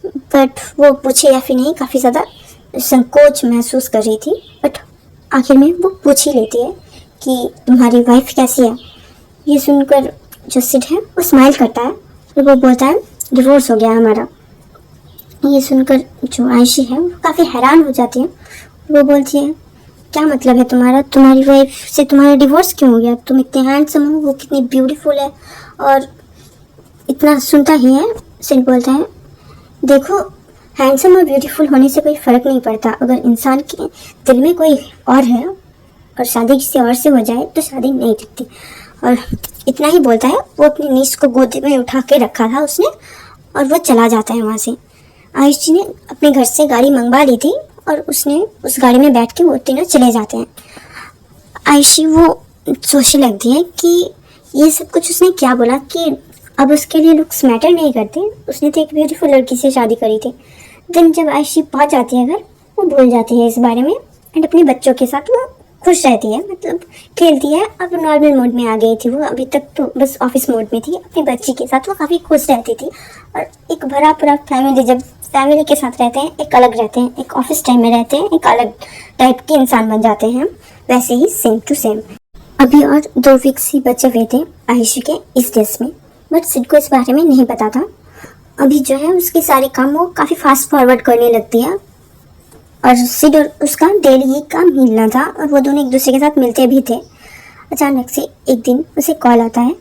बट वो पूछे या फिर नहीं, काफ़ी ज़्यादा संकोच महसूस कर रही थी। बट आखिर में वो पूछ ही लेती है कि तुम्हारी वाइफ कैसी है। ये सुनकर जो सिड है वो स्माइल करता है और वो बोलता है डिवोर्स हो गया हमारा। ये सुनकर जो आयशी है वो काफ़ी हैरान हो जाती है। वो बोलती है क्या मतलब है तुम्हारा, तुम्हारी वाइफ से तुम्हारा डिवोर्स क्यों हो गया? तुम इतने हैंडसम हो, वो कितनी ब्यूटीफुल है और इतना सुनता ही है। सिड बोलता है देखो, हैंडसम और ब्यूटीफुल होने से कोई फ़र्क नहीं पड़ता। अगर इंसान के दिल में कोई और है और शादी किसी और से हो जाए तो शादी नहीं टिकती। और इतना ही बोलता है। वो अपनी नीस को गोद में उठा के रखा था उसने और वो चला जाता है वहाँ से। आयुषी ने अपने घर से गाड़ी मंगवा ली थी और उसने उस गाड़ी में बैठ के वो तीनों चले जाते हैं। आयुषी वो सोचने लगती है कि ये सब कुछ उसने क्या बोला, कि अब उसके लिए लुक्स मैटर नहीं करते। उसने तो एक ब्यूटीफुल लड़की से शादी करी थी। दिन जब आयुषी पहुंच जाती है घर, वो भूल जाती है इस बारे में एंड अपने बच्चों के साथ वो खुश रहती है, मतलब खेलती है। अब नॉर्मल मोड में आ गई थी वो, अभी तक तो बस ऑफिस मोड में थी। अपनी बच्ची के साथ वो काफ़ी खुश रहती थी। और एक भरा पूरा फैमिली, जब फैमिली के साथ रहते हैं एक अलग रहते हैं, एक ऑफिस टाइम में रहते हैं एक अलग टाइप के इंसान बन जाते हैं, वैसे ही सेम टू सेम। अभी और 2 वीक्स ही बचे हुए थे आयुषी के इस देश में, बट सिड को इस बारे में नहीं पता था। अभी जो है उसके सारे काम वो काफ़ी फास्ट फॉरवर्ड करने लगती है और सिड और उसका डेली ही काम मिलना था और वो दोनों एक दूसरे के साथ मिलते भी थे। अचानक से एक दिन उसे कॉल आता है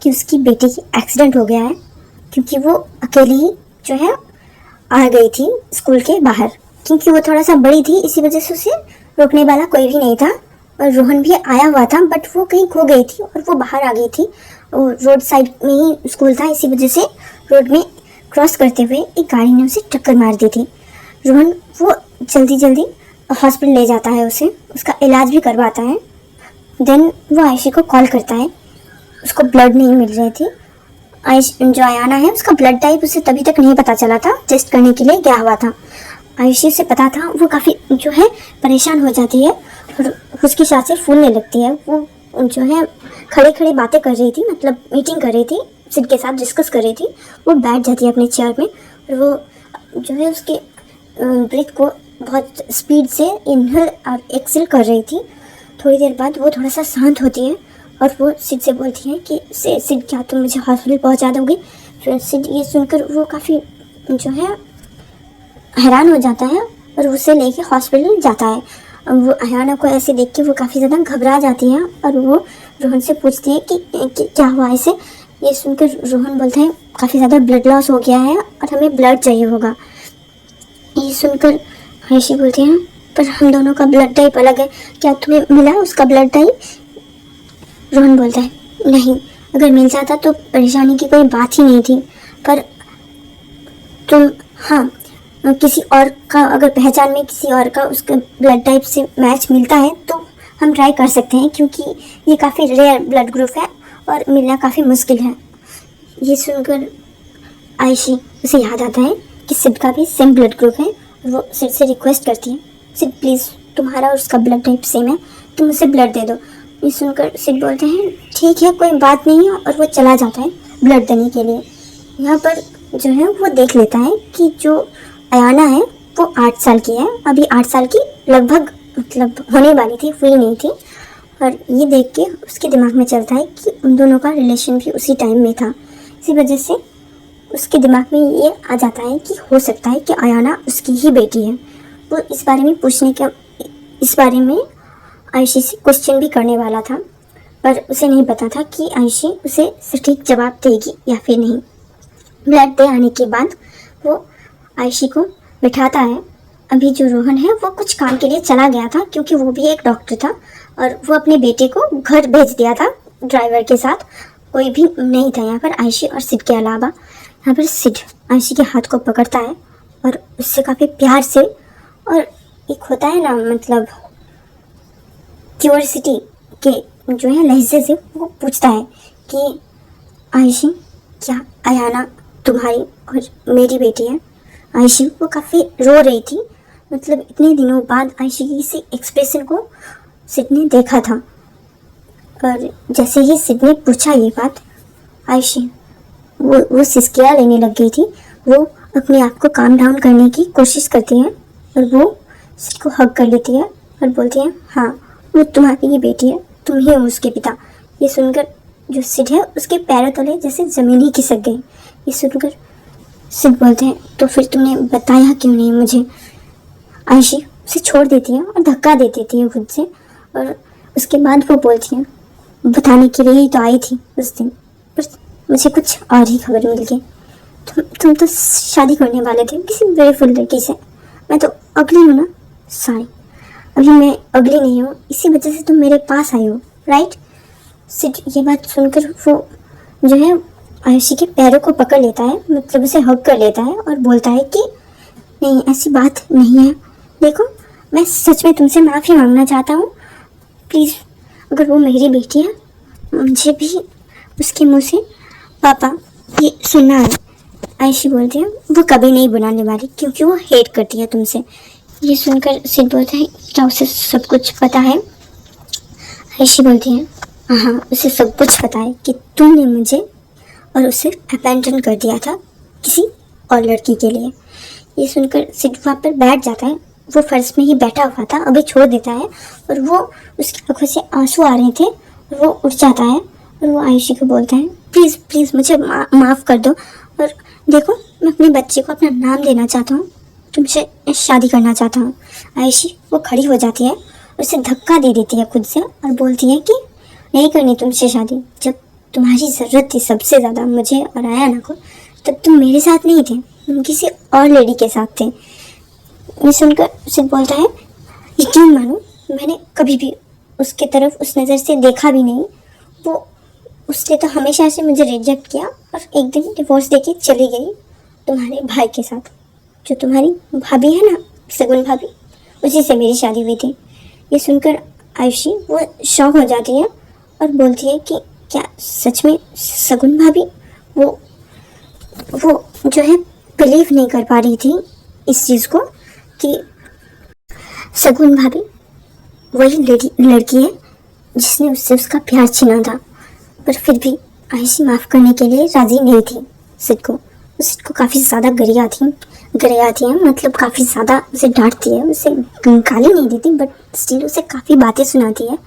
कि उसकी बेटी की एक्सीडेंट हो गया है, क्योंकि वो अकेली ही जो है आ गई थी स्कूल के बाहर, क्योंकि वो थोड़ा सा बड़ी थी, इसी वजह से उसे रोकने वाला कोई भी नहीं था। और रोहन भी आया हुआ था, बट वो कहीं खो गई थी और वो बाहर आ गई थी। और रोड साइड में ही स्कूल था, इसी वजह से रोड में क्रॉस करते हुए एक गाड़ी ने उसे टक्कर मार दी थी। रोहन वो जल्दी जल्दी हॉस्पिटल ले जाता है उसे, उसका इलाज भी करवाता है। देन वो आयशी को कॉल करता है, उसको ब्लड नहीं मिल रही थी। जो आयाना है उसका ब्लड टाइप उसे तभी तक नहीं पता चला था, टेस्ट करने के लिए गया हुआ था। आयुषी से पता था, वो काफ़ी जो है परेशान हो जाती है और उसकी सांसें फूलने लगती है। वो जो है खड़े खड़े बातें कर रही थी, मतलब मीटिंग कर रही थी, सिड के साथ डिस्कस कर रही थी। वो बैठ जाती है अपने चेयर में और वो जो है उसके ब्रेथ को बहुत स्पीड से इनहेल और एक्सेल कर रही थी। थोड़ी देर बाद वो थोड़ा सा शांत होती है और वो सिड से बोलती है कि सिड क्या तुम मुझे हॉस्पिटल पहुंचा दोगे? फिर सिड ये सुनकर वो काफ़ी जो है हैरान हो जाता है और उसे लेके हॉस्पिटल जाता है। वो अयाना को ऐसे देख के वो काफ़ी ज़्यादा घबरा जाती है और वो रोहन से पूछती है कि क्या हुआ इसे। ये सुनकर रोहन बोलता है काफ़ी ज़्यादा ब्लड लॉस हो गया है और हमें ब्लड चाहिए होगा। ये सुनकर आयशी बोलती है पर हम दोनों का ब्लड टाइप अलग है, क्या तुम्हें मिला उसका ब्लड टाइप? रोहन बोलता है नहीं, अगर मिल जाता तो परेशानी की कोई बात ही नहीं थी, पर तुम हाँ किसी और का अगर पहचान में किसी और का उसके ब्लड टाइप से मैच मिलता है तो हम ट्राई कर सकते हैं, क्योंकि ये काफ़ी रेयर ब्लड ग्रुप है और मिलना काफ़ी मुश्किल है। ये सुनकर आयशी उसे याद आता है कि सिड का भी सेम ब्लड ग्रुप है। वो सिड से रिक्वेस्ट करती है, सिड प्लीज़ तुम्हारा और उसका ब्लड टाइप सेम है, तुम उसे ब्लड दे दो। ये सुनकर सिड बोलते हैं ठीक है कोई बात नहीं है, और वो चला जाता है ब्लड देने के लिए। यहाँ पर जो है वो देख लेता है कि जो अयाना है वो 8 साल की है, अभी 8 साल की लगभग मतलब होने वाली थी, हुई नहीं थी। और ये देख के उसके दिमाग में चलता है कि उन दोनों का रिलेशन भी उसी टाइम में था। इसी वजह से उसके दिमाग में ये आ जाता है कि हो सकता है कि अयाना उसकी ही बेटी है। वो इस बारे में आयशी से क्वेश्चन भी करने वाला था, पर उसे नहीं पता था कि आयशी उसे सटीक जवाब देगी या फिर नहीं। ब्लड दे आने के बाद वो आयशी को बिठाता है। अभी जो रोहन है वो कुछ काम के लिए चला गया था, क्योंकि वो भी एक डॉक्टर था और वो अपने बेटे को घर भेज दिया था ड्राइवर के साथ। कोई भी नहीं था यहाँ पर आयशी और सिड के अलावा। यहाँ पर सिड आयशी के हाथ को पकड़ता है और उससे काफ़ी प्यार से, और एक होता है ना मतलब क्यूरियोसिटी के जो है लहजे से वो पूछता है कि आयशी क्या अयाना तुम्हारी और मेरी बेटी है? आयशी वो काफ़ी रो रही थी, मतलब इतने दिनों बाद आयशी की किसी एक्सप्रेशन को सिड ने देखा था। और जैसे ही सिड ने पूछा ये बात, आयशी वो सिसकियाँ लेने लग गई थी। वो अपने आप को काम डाउन करने की कोशिश करती है और वो सिड को हग कर लेती है और बोलती है, हाँ वो तुम्हारी ही बेटी है, तुम ही हो उसके पिता। ये सुनकर जो सिड है उसके पैरों तले जैसे ज़मीन ही खिसक गई। ये सुनकर सिड बोलते हैं, तो फिर तुमने बताया क्यों नहीं मुझे। आयशी उसे छोड़ देती है और धक्का दे देती है खुद से, और उसके बाद वो बोलती है, बताने के लिए ही तो आई थी उस दिन, पर मुझे कुछ और ही खबर मिल गई। तुम तो शादी करने वाले थे किसी ब्यूटीफुल लड़की से। मैं तो अगली हूँ ना, सॉरी अभी मैं अगली नहीं हूँ, इसी वजह से तुम मेरे पास आई हो, राइट। सिड ये बात सुनकर वो जो है आयुषी के पैरों को पकड़ लेता है, मतलब उसे हग कर लेता है और बोलता है कि नहीं ऐसी बात नहीं है, देखो मैं सच में तुमसे माफ़ी मांगना चाहता हूँ, प्लीज़। अगर वो मेरी बेटी है मुझे भी उसके मुंह से पापा ये सुनना है। आयशी बोलती है, वो कभी नहीं बुलाने वाली क्योंकि वो हेट करती है तुमसे। ये सुनकर सिड बोलता है, क्या उसे सब कुछ पता है। आयशी बोलती है, हाँ उसे सब कुछ पता है कि तुमने मुझे और उसे अबैंडन कर दिया था किसी और लड़की के लिए। ये सुनकर सिड वहाँ पर बैठ जाता है, वो फर्श में ही बैठा हुआ था, अभी छोड़ देता है और वो उसकी आंखों से आंसू आ रहे थे और वो उठ जाता है और वो आयशी को बोलता है, प्लीज़ प्लीज़ मुझे माफ़ कर दो, और देखो मैं अपने बच्चे को अपना नाम देना चाहता हूँ, तुमसे शादी करना चाहता हूँ। आयशी वो खड़ी हो जाती है और उसे धक्का दे देती है खुद से और बोलती है कि नहीं करनी तुमसे शादी, जब तुम्हारी ज़रूरत थी सबसे ज़्यादा मुझे और आयाना को, तब तुम मेरे साथ नहीं थे, तुम किसी और लेडी के साथ थे। ये सुनकर सिड बोलता है, यकीन मानो मैंने कभी भी उसके तरफ उस नज़र से देखा भी नहीं, वो उसने तो हमेशा से मुझे रिजेक्ट किया और एक दिन डिवोर्स देके चली गई तुम्हारे भाई के साथ। जो तुम्हारी भाभी है ना, सगुन भाभी, उसी से मेरी शादी हुई थी। ये सुनकर आयशी वो शॉक हो जाती है और बोलती है कि क्या सच में सगुन भाभी। वो जो है बिलीव नहीं कर पा रही थी इस चीज़ को कि सगुन भाभी वही लड़की है जिसने उससे उसका प्यार छीना था, पर फिर भी आयशी माफ़ करने के लिए राज़ी नहीं थी सिड को। सिड को काफ़ी ज़्यादा गरियाती है, मतलब काफ़ी ज़्यादा उसे डांटती है, उसे गाली नहीं देती बट स्टिल उसे काफ़ी बातें सुनाती है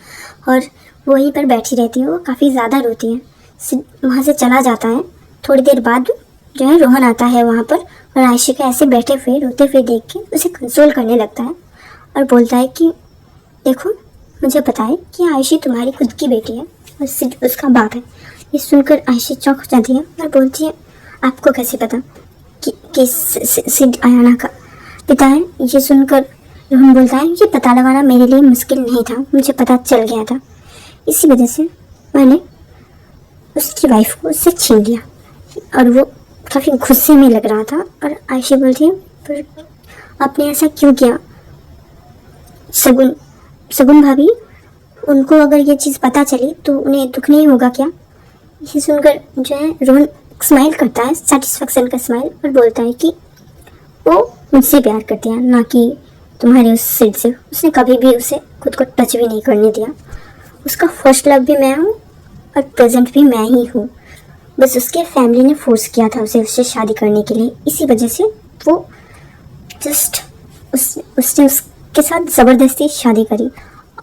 और वहीं पर बैठी रहती है। वो काफ़ी ज़्यादा रोती है। सिड वहाँ से चला जाता है। थोड़ी देर बाद जो है रोहन आता है वहाँ पर और आयशी को ऐसे बैठे हुए रोते हुए देख के उसे कंसोल करने लगता है और बोलता है कि देखो मुझे पता है कि आयशी तुम्हारी खुद की बेटी है और सिड उसका बाप है। ये सुनकर आयशी चौंक हो जाती है और बोलती है, आपको कैसे पता कि सिड आयाना का पिता है। ये सुनकर रोहन बोलता है, ये पता लगाना मेरे लिए मुश्किल नहीं था, मुझे पता चल गया था, इसी वजह से मैंने उसकी वाइफ को उससे छीन लिया। और वो काफ़ी गुस्से में लग रहा था और आयशी बोलती है, पर आपने ऐसा क्यों किया। सगुन भाभी, उनको अगर ये चीज़ पता चली तो उन्हें दुख नहीं होगा क्या। ये सुनकर जो है रोहन स्माइल करता है, सेटिस्फेक्शन का स्माइल, और बोलता है कि वो मुझसे प्यार करती है, ना कि तुम्हारे उस सिड से। उसने कभी भी उसे खुद को टच भी नहीं करने दिया। उसका फर्स्ट लव भी मैं हूँ और प्रेजेंट भी मैं ही हूँ। बस उसके फैमिली ने फोर्स किया था उसे उससे शादी करने के लिए, इसी वजह से वो जस्ट उसने उसके साथ ज़बरदस्ती शादी करी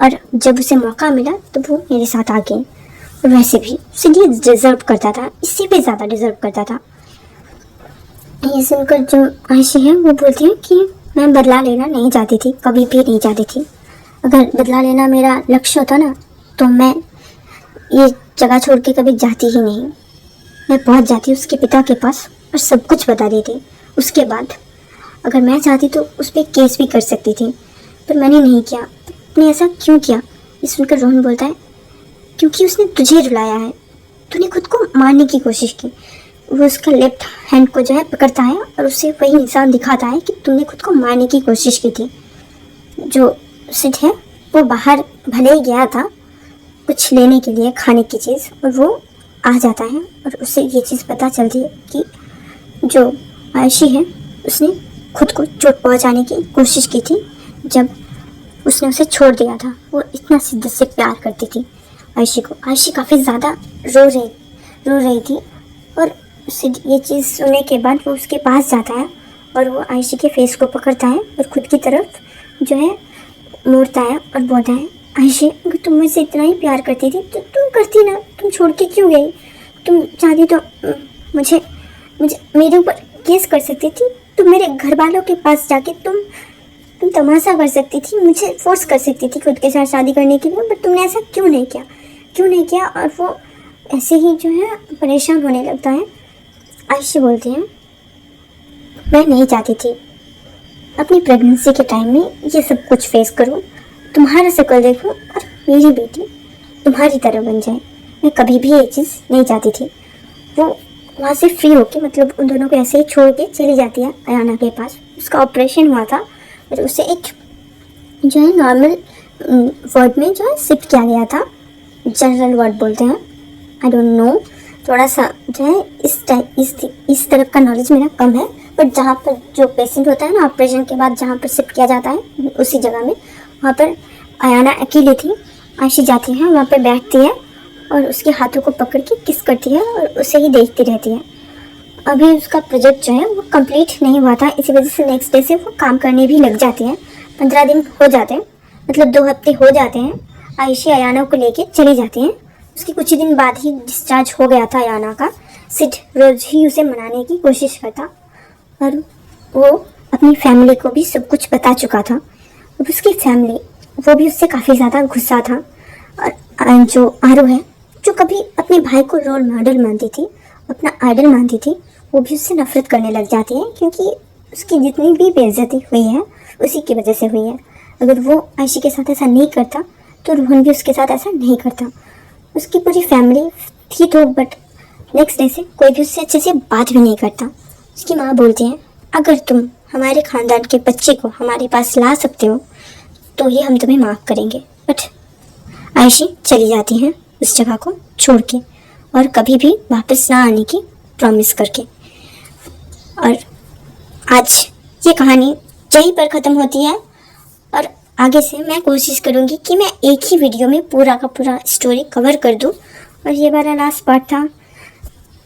और जब उसे मौका मिला तो वो मेरे साथ आ गए। और वैसे भी उसे ये डिज़र्व करता था, इससे भी ज़्यादा डिज़र्व करता था। ये सुनकर जो आयशी है वो बोलती है कि मैं बदला लेना नहीं चाहती थी, कभी भी नहीं चाहती थी। अगर बदला लेना मेरा लक्ष्य होता ना तो मैं ये जगह छोड़ के कभी जाती ही नहीं। मैं पहुंच जाती उसके पिता के पास और सब कुछ बता देती। उसके बाद अगर मैं चाहती तो उस पर केस भी कर सकती थी, पर मैंने नहीं किया। तुमने ऐसा क्यों किया। ये सुनकर रोहन बोलता है, क्योंकि उसने तुझे रुलाया है, तूने खुद को मारने की कोशिश की। वो उसका लेफ्ट हैंड को जो है पकड़ता है और उसे वही निशान दिखाता है कि तुमने खुद को मारने की कोशिश की थी। जो सिड है वो बाहर भले ही गया था कुछ लेने के लिए खाने की चीज़, और वो आ जाता है और उसे ये चीज़ पता चलती है कि जो आयशी है उसने खुद को चोट पहुंचाने की कोशिश की थी जब उसने उसे छोड़ दिया था। वो इतना शिद्दत से प्यार करती थी आयशी को। आयशी काफ़ी ज़्यादा रो रही थी और उससे ये चीज़ सुनने के बाद वो उसके पास जाता है और वो आयशी के फेस को पकड़ता है और खुद की तरफ जो है मोड़ता है और बोलता है, आयशी अगर तुम मुझसे इतना ही प्यार करती थी तो तुम करती ना, तुम छोड़ के क्यों गई? तुम चाहती तो मुझे मेरे ऊपर केस कर सकती थी, तुम मेरे घर वालों के पास जाके तुम तमाशा कर सकती थी, मुझे फोर्स कर सकती थी खुद के साथ शादी करने के लिए, बट तुमने ऐसा क्यों नहीं किया? और वो ऐसे ही जो है परेशान होने लगता है। आयशी बोलती है, मैं नहीं चाहती थी अपनी प्रेगनेंसी के टाइम में ये सब कुछ फेस करूं, तुम्हारा शक्ल देखूं और मेरी बेटी तुम्हारी तरह बन जाए। मैं कभी भी ये चीज़ नहीं चाहती थी। वो वहाँ से फ्री होके मतलब उन दोनों को ऐसे ही छोड़ के चली जाती है अयाना के पास। उसका ऑपरेशन हुआ था और उसे एक जो है नॉर्मल वार्ड में जो है शिफ्ट किया गया था, जनरल वार्ड बोलते हैं, आई डोंट नो, थोड़ा सा जो है इस तरफ का नॉलेज मेरा कम है, बट जहाँ पर जो पेशेंट होता है ना ऑपरेशन के बाद जहाँ पर शिफ्ट किया जाता है उसी जगह में, वहाँ पर अयाना अकेली थी। आयशी जाती है, वहाँ पर बैठती है और उसके हाथों को पकड़ के किस करती है और उसे ही देखती रहती है। अभी उसका प्रोजेक्ट जो है वो कंप्लीट नहीं हुआ था, इसी वजह से नेक्स्ट डे से वो काम करने भी लग जाती है। 15 दिन हो जाते हैं, मतलब 2 हफ्ते हो जाते हैं। आयशी अयाना को लेके चली जाती है। उसके कुछ ही दिन बाद ही डिस्चार्ज हो गया था अयाना का। सिड रोज ही उसे मनाने की कोशिश करता और वो अपनी फैमिली को भी सब कुछ बता चुका था। और उसकी फैमिली वो भी उससे काफ़ी ज़्यादा गुस्सा था। और जो आरू है, जो कभी अपने भाई को रोल मॉडल मानती थी, अपना आइडल मानती थी, वो भी उससे नफरत करने लग जाती है, क्योंकि उसकी जितनी भी बेइज्जती हुई है उसी की वजह से हुई है। अगर वो आयशी के साथ ऐसा नहीं करता तो रोहन भी उसके साथ ऐसा नहीं करता। उसकी पूरी फैमिली थी तो, बट नेक्स्ट डे से कोई भी उससे अच्छे से बात भी नहीं करता। उसकी माँ बोलती है, अगर तुम हमारे ख़ानदान के बच्चे को हमारे पास ला सकते हो तो ये हम तुम्हें माफ़ करेंगे। बट आयशी चली जाती है उस जगह को छोड़ के और कभी भी वापस ना आने की प्रॉमिस करके। और आज ये कहानी यहीं पर ख़त्म होती है और आगे से मैं कोशिश करूँगी कि मैं एक ही वीडियो में पूरा का पूरा स्टोरी कवर कर दूँ। और ये वाला लास्ट पार्ट था।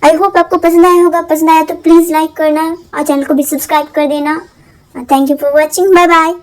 आई होप आपको पसंद आया होगा। पसंद आया तो प्लीज़ लाइक करना और चैनल को भी सब्सक्राइब कर देना। Thank you for watching. Bye bye.